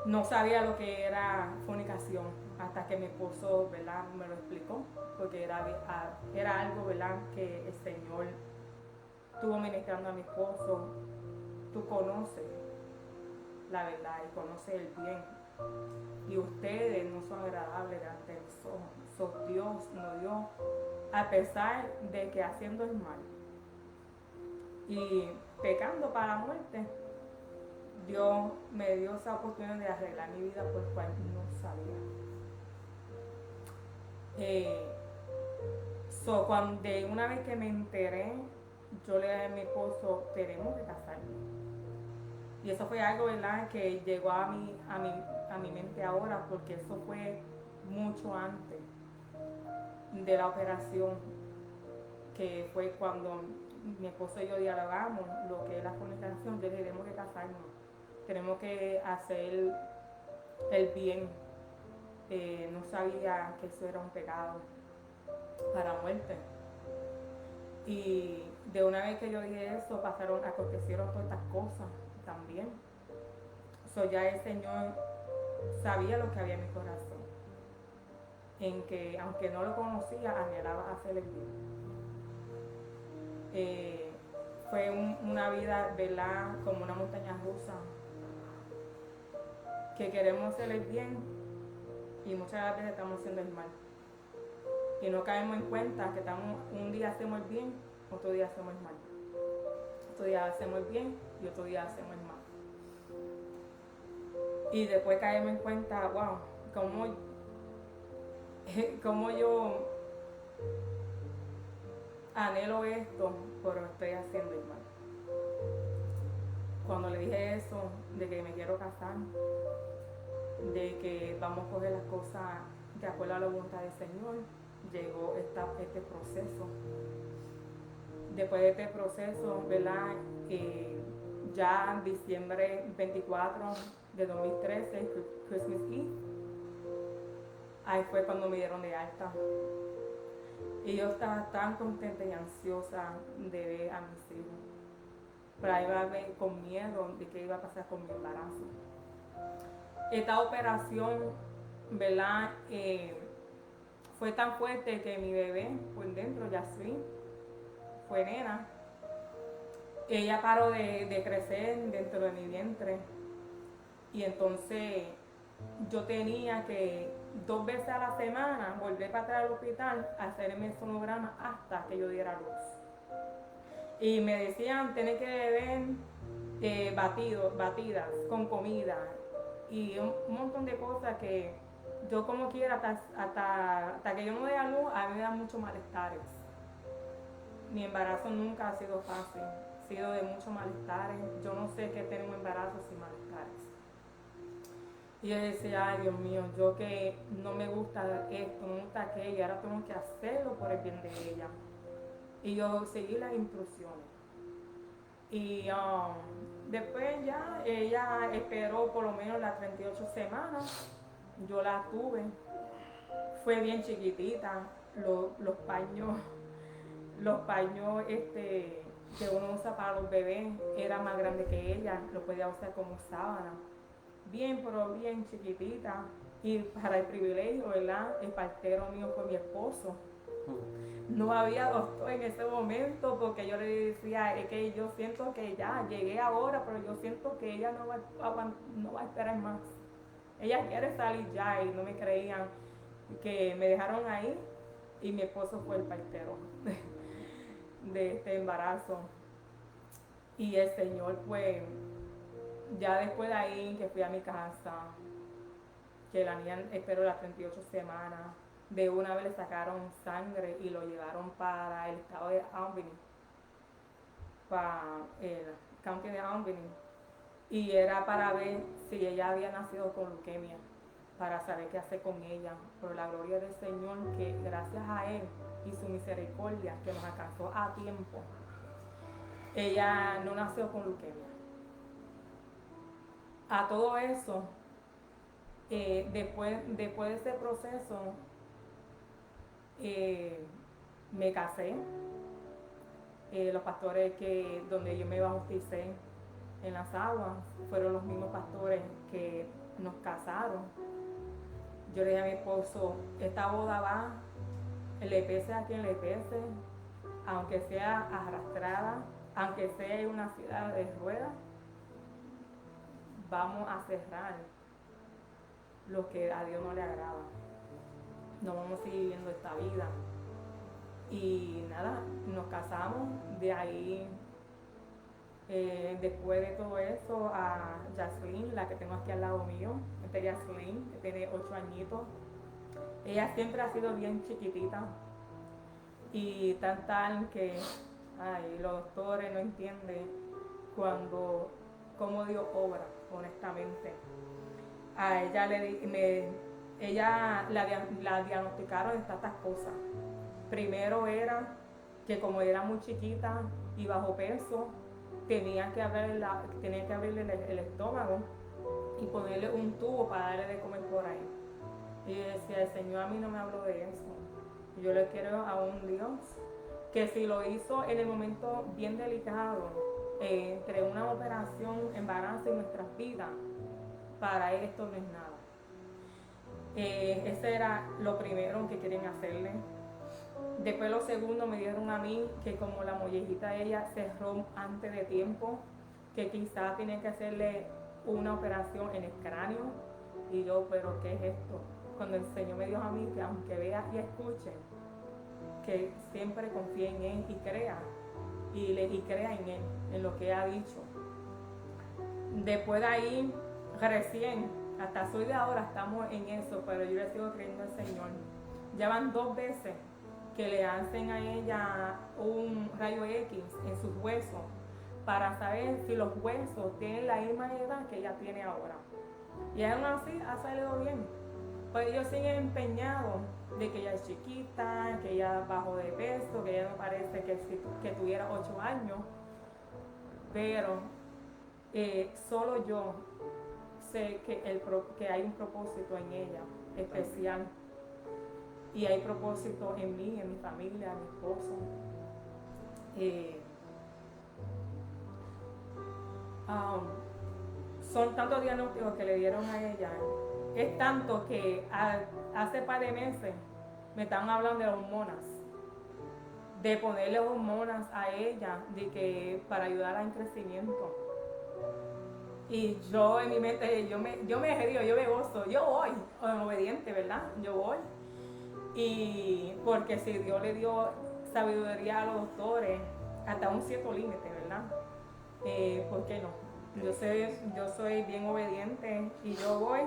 A: No sabía lo que era fornicación hasta que mi esposo, ¿verdad?, me lo explicó, porque era algo, ¿verdad?, que el Señor estuvo ministrando a mi esposo. Tú conoces la verdad y conoces el bien, y ustedes no son agradables delante de mis ojos. Dios nos dio, a pesar de que haciendo el mal y pecando para la muerte, Dios me dio esa oportunidad de arreglar mi vida por cual no sabía. Cuando una vez que me enteré, yo le dije a mi esposo, tenemos que casarnos. Y eso fue algo, ¿verdad?, que llegó a mi mente ahora, porque eso fue mucho antes de la operación, que fue cuando mi esposo y yo dialogamos lo que es la fornicación. Yo le dije, tenemos que casarnos, tenemos que hacer el bien. No sabía que eso era un pecado para muerte. Y de una vez que yo dije eso, acontecieron todas estas cosas también. Ya el Señor sabía lo que había en mi corazón, en que aunque no lo conocía, anhelaba hacer el bien. Fue una vida, ¿verdad?, como una montaña rusa, que queremos hacer el bien y muchas veces estamos haciendo el mal. Y no caemos en cuenta que un día hacemos el bien, otro día hacemos el mal. Otro día hacemos el bien y otro día hacemos el mal. Y después caemos en cuenta, wow, como yo anhelo esto, pero estoy haciendo el mal. Cuando le dije eso, de que me quiero casar, de que vamos a coger las cosas de acuerdo a la voluntad del Señor, llegó este proceso. Después de este proceso, ¿verdad?, ya en diciembre 24 de 2013, Christmas Eve, ahí fue cuando me dieron de alta. Y yo estaba tan contenta y ansiosa de ver a mis hijos, pero ahí iba a ver con miedo de qué iba a pasar con mi embarazo. Esta operación, ¿verdad?, fue tan fuerte que mi bebé por dentro, Yasmin, fue nena. Ella paró de crecer dentro de mi vientre. Y entonces yo tenía que 2 veces a la semana volver para atrás al hospital a hacerme el sonograma hasta que yo diera luz. Y me decían, tenés que beber batidas con comida y un montón de cosas que yo como quiera, hasta que yo no dé a luz, a mí me dan muchos malestares. Mi embarazo nunca ha sido fácil, ha sido de muchos malestares. Yo no sé qué es tener un embarazo sin malestares. Y yo decía, ay Dios mío, yo que no me gusta esto, no me gusta aquello, ahora tengo que hacerlo por el bien de ella. Y yo seguí las instrucciones. Y después ya ella esperó por lo menos las 38 semanas. Yo la tuve. Fue bien chiquitita. Los paños que uno usa para los bebés era más grande que ella. Lo podía usar como sábana. Bien, pero bien chiquitita. Y para el privilegio, ¿verdad?, el partero mío fue mi esposo. No había doctor en ese momento, porque yo le decía, es que yo siento que ya llegué ahora, pero yo siento que ella no va a esperar más. Ella quiere salir ya, y no me creían. que me dejaron ahí y mi esposo fue el partero de este embarazo. Y el Señor, pues, ya después de ahí que fui a mi casa, que la niña esperó las 38 semanas, de una vez le sacaron sangre y lo llevaron para el estado de Albany, para el county de Albany, y era para ver si ella había nacido con leucemia, para saber qué hacer con ella. Por la gloria del Señor, que gracias a Él y su misericordia que nos alcanzó a tiempo, ella no nació con leucemia. A todo eso, después de ese proceso, me casé. Los pastores donde yo me bauticé en las aguas fueron los mismos pastores que nos casaron. Yo le dije a mi esposo, esta boda va, le pese a quien le pese, aunque sea arrastrada, aunque sea en una silla de ruedas, vamos a cerrar lo que a Dios no le agrada. No vamos a seguir viviendo esta vida. Y nada, nos casamos. De ahí, después de todo eso, a Jaslyn, la que tengo aquí al lado mío, esta es Jaslyn, que tiene 8 añitos. Ella siempre ha sido bien chiquitita y tal que los doctores no entienden cómo Dios obra, honestamente. A ella la diagnosticaron de tantas cosas. Primero era que como era muy chiquita y bajo peso, tenían que abrirle el estómago y ponerle un tubo para darle de comer por ahí. Y yo decía, el Señor a mí no me habló de eso. Yo le quiero a un Dios que si lo hizo en el momento bien delicado, entre una operación, embarazo y nuestras vidas, para Él esto no es nada. Ese era lo primero que quieren hacerle. Después lo segundo me dieron a mí que como la mollejita de ella cerró antes de tiempo, que quizás tenía que hacerle una operación en el cráneo. Y yo, pero ¿qué es esto? Cuando el Señor me dio a mí que aunque vea y escuche, que siempre confíe en Él y crea, y crea en Él, en lo que ha dicho. Después de ahí, recién, hasta hoy de ahora estamos en eso, pero yo le sigo creyendo al Señor. Ya van 2 veces que le hacen a ella un rayo X en sus huesos para saber si los huesos tienen la misma edad que ella tiene ahora. Y aún así ha salido bien. Pues ellos siguen empeñados de que ella es chiquita, que ella bajó de peso, que ella no parece que tuviera 8 años. Pero solo yo sé que hay un propósito en ella especial. Y hay propósito en mí, en mi familia, en mi esposo. Son tantos diagnósticos que le dieron a ella. Es tanto que hace par de meses me estaban hablando de hormonas. De ponerle hormonas a ella para ayudarla en crecimiento. Y yo en mi mente, yo me río, yo me gozo, yo voy, obediente, ¿verdad? Yo voy. Y porque si Dios le dio sabiduría a los doctores, hasta un cierto límite, ¿verdad? ¿Por qué no? Yo soy bien obediente y yo voy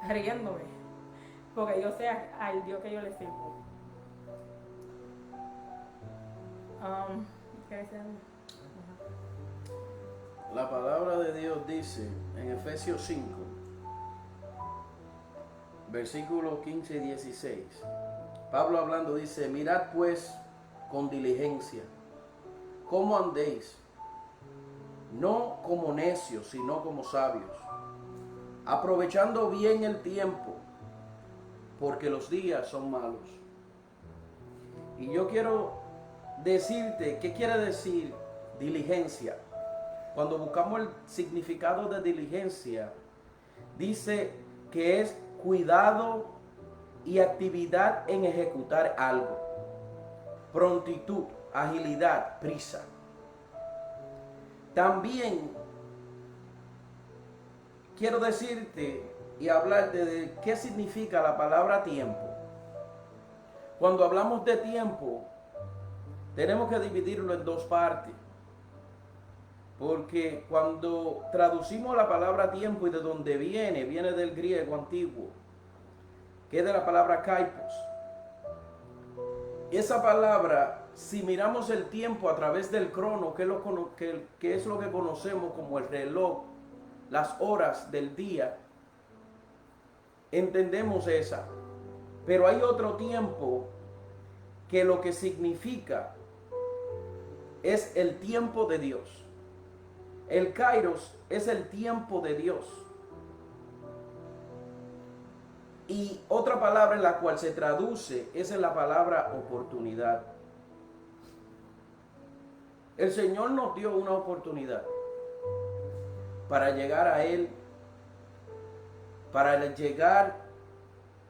A: riéndome, porque yo sé al Dios que yo le sirvo. ¿Qué decía?
D: La palabra de Dios dice en Efesios 5, versículos 15 y 16. Pablo hablando dice, mirad pues con diligencia cómo andéis, no como necios, sino como sabios, aprovechando bien el tiempo, porque los días son malos. Y yo quiero decirte, ¿qué quiere decir diligencia? Cuando buscamos el significado de diligencia, dice que es cuidado y actividad en ejecutar algo, prontitud, agilidad, prisa. También quiero decirte y hablarte de qué significa la palabra tiempo. Cuando hablamos de tiempo, tenemos que dividirlo en dos partes. Porque cuando traducimos la palabra tiempo y de donde viene del griego antiguo, que es de la palabra kairos. Esa palabra, si miramos el tiempo a través del crono, que es lo que conocemos como el reloj, las horas del día, entendemos esa. Pero hay otro tiempo que lo que significa es el tiempo de Dios. El kairos es el tiempo de Dios. Y otra palabra en la cual se traduce es en la palabra oportunidad. El Señor nos dio una oportunidad para llegar a Él, para llegar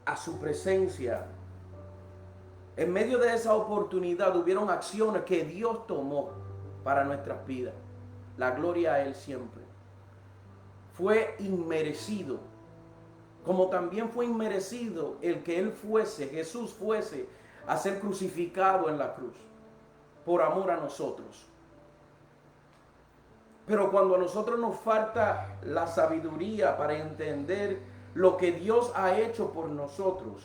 D: a su presencia. En medio de esa oportunidad hubieron acciones que Dios tomó para nuestras vidas. La gloria a Él siempre. Fue inmerecido, como también fue inmerecido el que Jesús fuese a ser crucificado en la cruz, por amor a nosotros. Pero cuando a nosotros nos falta la sabiduría para entender lo que Dios ha hecho por nosotros,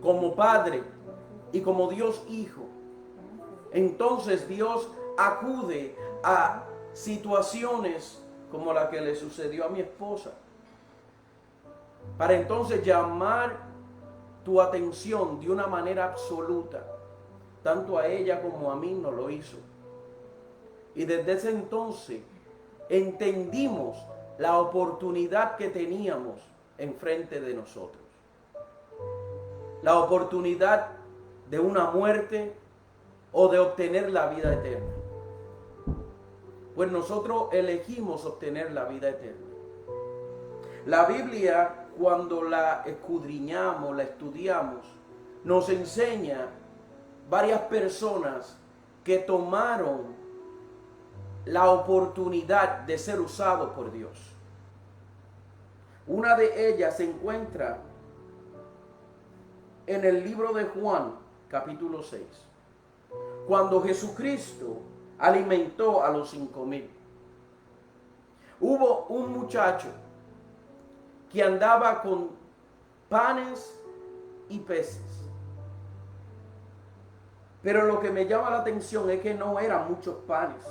D: como Padre y como Dios Hijo, entonces Dios acude a situaciones como la que le sucedió a mi esposa, para entonces llamar tu atención de una manera absoluta. Tanto a ella como a mí nos lo hizo. Y desde ese entonces entendimos la oportunidad que teníamos enfrente de nosotros. La oportunidad de una muerte o de obtener la vida eterna. Pues nosotros elegimos obtener la vida eterna. La Biblia, cuando la escudriñamos, la estudiamos, nos enseña varias personas que tomaron la oportunidad de ser usados por Dios. Una de ellas se encuentra en el libro de Juan, capítulo 6, cuando Jesucristo alimentó a los 5,000. Hubo un muchacho que andaba con panes y peces. Pero lo que me llama la atención es que no eran muchos panes.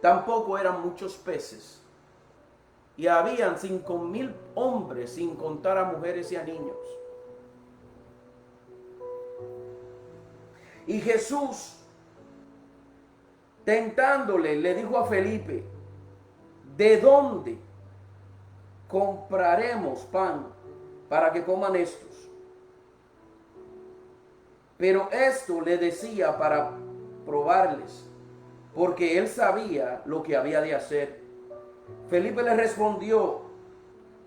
D: Tampoco eran muchos peces. Y habían 5,000 hombres, sin contar a mujeres y a niños. Y Jesús, tentándole, le dijo a Felipe: ¿de dónde compraremos pan para que coman estos? Pero esto le decía para probarles, porque él sabía lo que había de hacer. Felipe le respondió: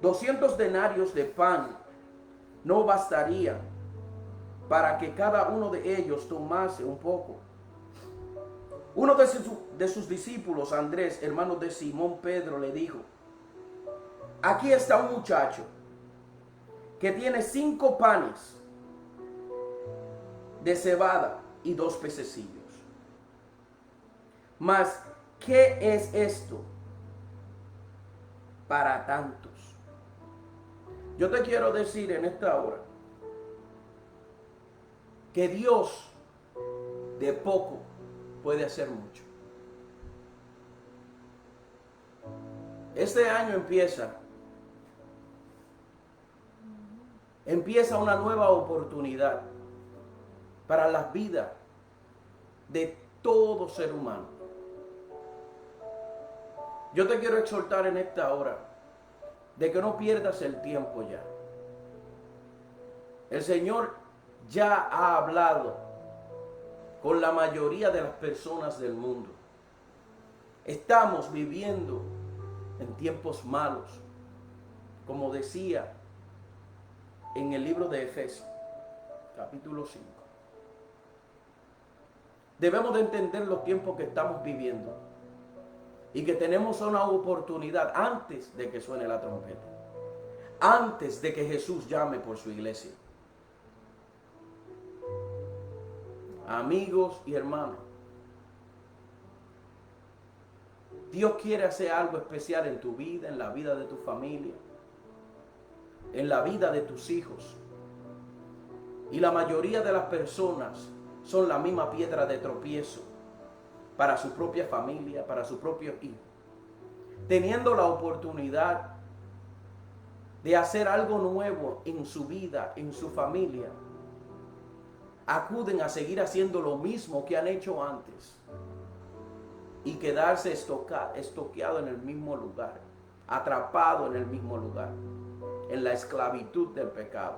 D: 200 denarios de pan no bastarían para que cada uno de ellos tomase un poco. Uno de sus discípulos, Andrés, hermano de Simón Pedro, le dijo: aquí está un muchacho que tiene 5 panes de cebada y 2 pececillos. Mas, ¿qué es esto para tantos? Yo te quiero decir en esta hora que Dios de poco puede hacer mucho. Este año empieza una nueva oportunidad para las vidas de todo ser humano. Yo te quiero exhortar en esta hora de que no pierdas el tiempo ya. El Señor ya ha hablado con la mayoría de las personas del mundo. Estamos viviendo en tiempos malos, como decía en el libro de Efesios, capítulo 5. Debemos de entender los tiempos que estamos viviendo. y que tenemos una oportunidad antes de que suene la trompeta, antes de que Jesús llame por su iglesia. Amigos y hermanos, Dios quiere hacer algo especial en tu vida, en la vida de tu familia, en la vida de tus hijos. Y la mayoría de las personas son la misma piedra de tropiezo para su propia familia, para su propio hijo. Teniendo la oportunidad de hacer algo nuevo en su vida, en su familia, acuden a seguir haciendo lo mismo que han hecho antes y quedarse estoqueado en el mismo lugar, atrapado en el mismo lugar, en la esclavitud del pecado.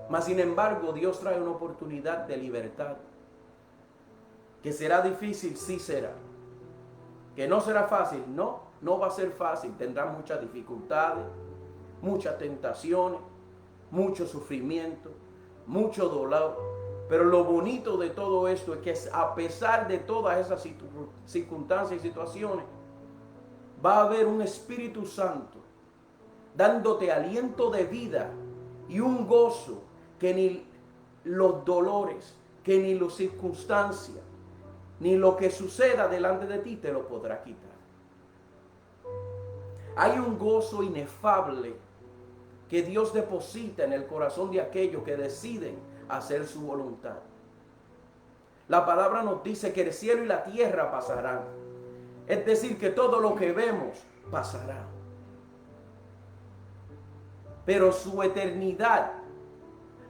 D: Mas sin embargo, Dios trae una oportunidad de libertad. Que será difícil, sí será. Que no será fácil, no va a ser fácil. Tendrá muchas dificultades, muchas tentaciones, mucho sufrimiento, mucho dolor. Pero lo bonito de todo esto es que a pesar de todas esas circunstancias y situaciones, va a haber un Espíritu Santo dándote aliento de vida y un gozo que ni los dolores, que ni las circunstancias, ni lo que suceda delante de ti te lo podrá quitar. Hay un gozo inefable que Dios deposita en el corazón de aquellos que deciden hacer su voluntad. La palabra nos dice que el cielo y la tierra pasarán. Es decir, que todo lo que vemos pasará. Pero su eternidad,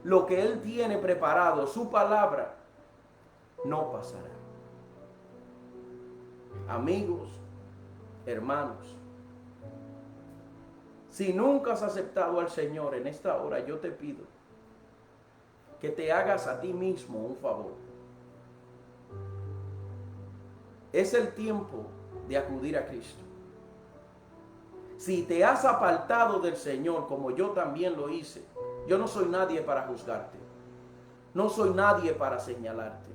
D: lo que Él tiene preparado, su palabra, no pasará. Amigos, hermanos, si nunca has aceptado al Señor en esta hora, yo te pido que te hagas a ti mismo un favor. Es el tiempo de acudir a Cristo. Si te has apartado del Señor, como yo también lo hice, yo no soy nadie para juzgarte. No soy nadie para señalarte.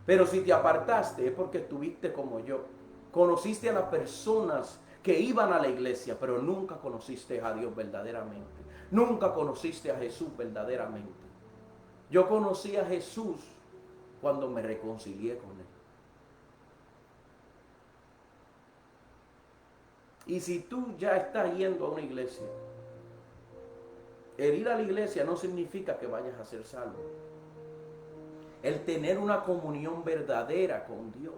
D: Pero si te apartaste es porque estuviste como yo. Conociste a las personas que iban a la iglesia, pero nunca conociste a Dios verdaderamente. Nunca conociste a Jesús verdaderamente. Yo conocí a Jesús cuando me reconcilié con Él. Y si tú ya estás yendo a una iglesia, el ir a la iglesia no significa que vayas a ser salvo. El tener una comunión verdadera con Dios,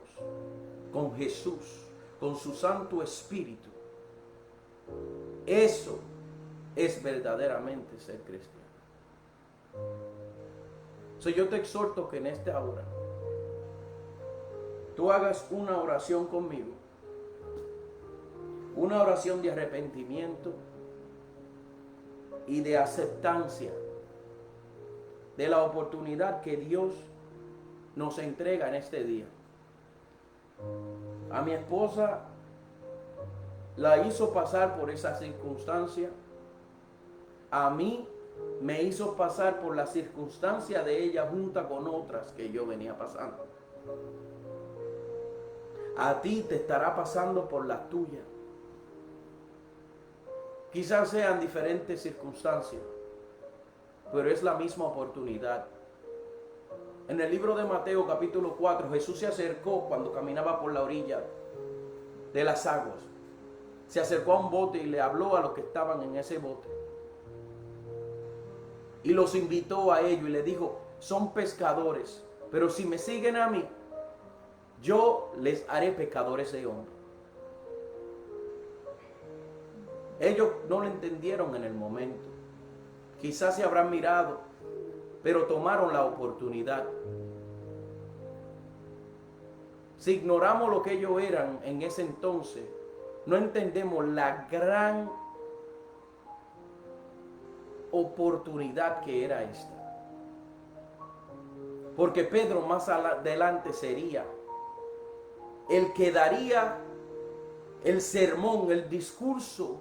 D: con Jesús, con su Santo Espíritu, eso es verdaderamente ser cristiano. Yo te exhorto que en esta hora tú hagas una oración conmigo, una oración de arrepentimiento y de aceptancia de la oportunidad que Dios nos entrega en este día. A mi esposa la hizo pasar por esa circunstancia. A mí me hizo pasar por la circunstancia de ella junto con otras que yo venía pasando. A ti te estará pasando por las tuyas. Quizás sean diferentes circunstancias, pero es la misma oportunidad. En el libro de Mateo capítulo 4, Jesús se acercó cuando caminaba por la orilla de las aguas. Se acercó a un bote y le habló a los que estaban en ese bote. Y los invitó a ellos y les dijo, son pescadores, pero si me siguen a mí, yo les haré pescadores de hombres. Ellos no lo entendieron en el momento. Quizás se habrán mirado, pero tomaron la oportunidad. Si ignoramos lo que ellos eran en ese entonces, no entendemos la gran oportunidad que era esta. Porque Pedro más adelante sería el que daría el sermón, el discurso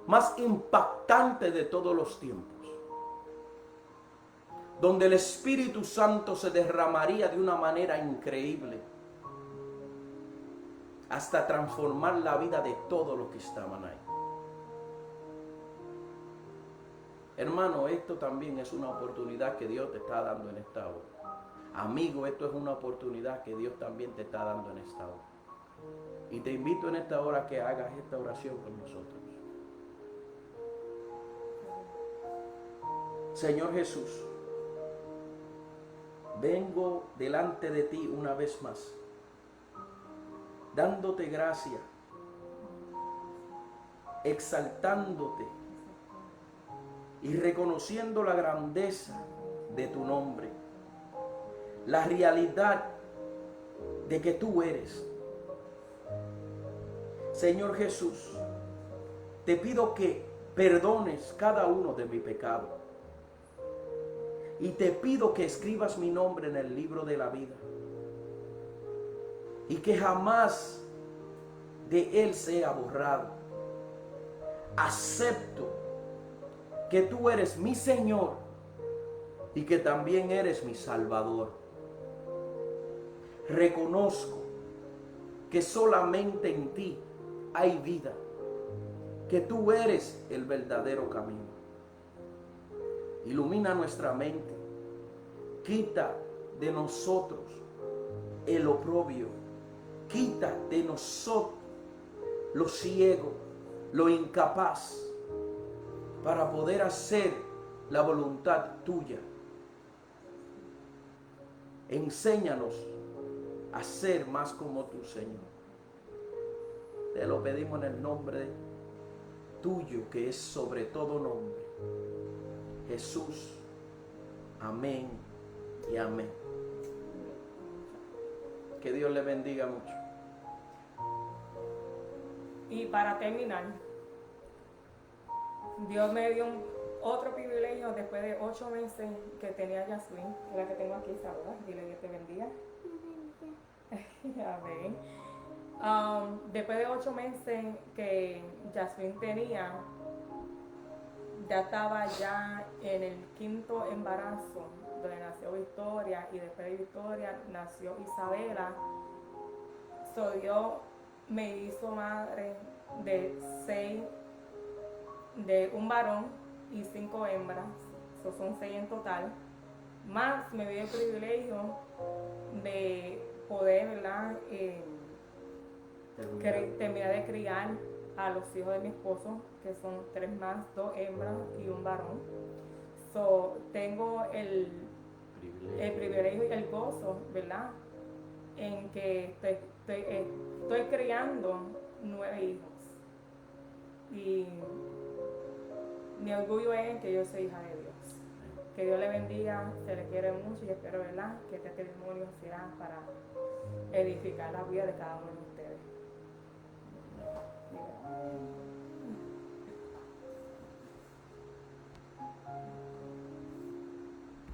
D: más impactante de todos los tiempos, donde el Espíritu Santo se derramaría de una manera increíble hasta transformar la vida de todos los que estaban ahí. Hermano, esto también es una oportunidad que Dios te está dando en esta hora. Amigo, esto es una oportunidad que Dios también te está dando en esta hora. Y te invito en esta hora que hagas esta oración con nosotros. Señor Jesús, vengo delante de ti una vez más, dándote gracias, exaltándote y reconociendo la grandeza de tu nombre, la realidad de que tú eres. Señor Jesús, te pido que perdones cada uno de mis pecados. Y te pido que escribas mi nombre en el libro de la vida. Y que jamás de él sea borrado. Acepto que tú eres mi Señor y que también eres mi Salvador. Reconozco que solamente en ti hay vida, que tú eres el verdadero camino. Ilumina nuestra mente, quita de nosotros el oprobio, quita de nosotros lo ciego, lo incapaz, para poder hacer la voluntad tuya. Enséñanos a ser más como tú, Señor. Te lo pedimos en el nombre tuyo, que es sobre todo nombre, Jesús. Amén y amén. Que Dios le bendiga mucho.
A: Y para terminar, Dios me dio otro privilegio después de 8 meses que tenía Yasmin, que es la que tengo aquí, Saluda. Dile que te bendiga. Amén. Después de 8 meses que Yasmin tenía, ya estaba ya en el 5.º embarazo, donde nació Victoria, y después de Victoria nació Isabela. So Dios me hizo madre de 6, de un varón y 5 hembras, so son 6 en total. Más me dio el privilegio de poder, ¿verdad? Terminar de criar a los hijos de mi esposo, que son 3 más, 2 hembras y un varón. So, tengo el privilegio y el gozo, ¿verdad? En que estoy criando 9 hijos. Y mi orgullo es que yo soy hija de Dios. Que Dios le bendiga, se le quiere mucho y espero, ¿verdad?, que este testimonio sea para edificar la vida de cada uno de ustedes.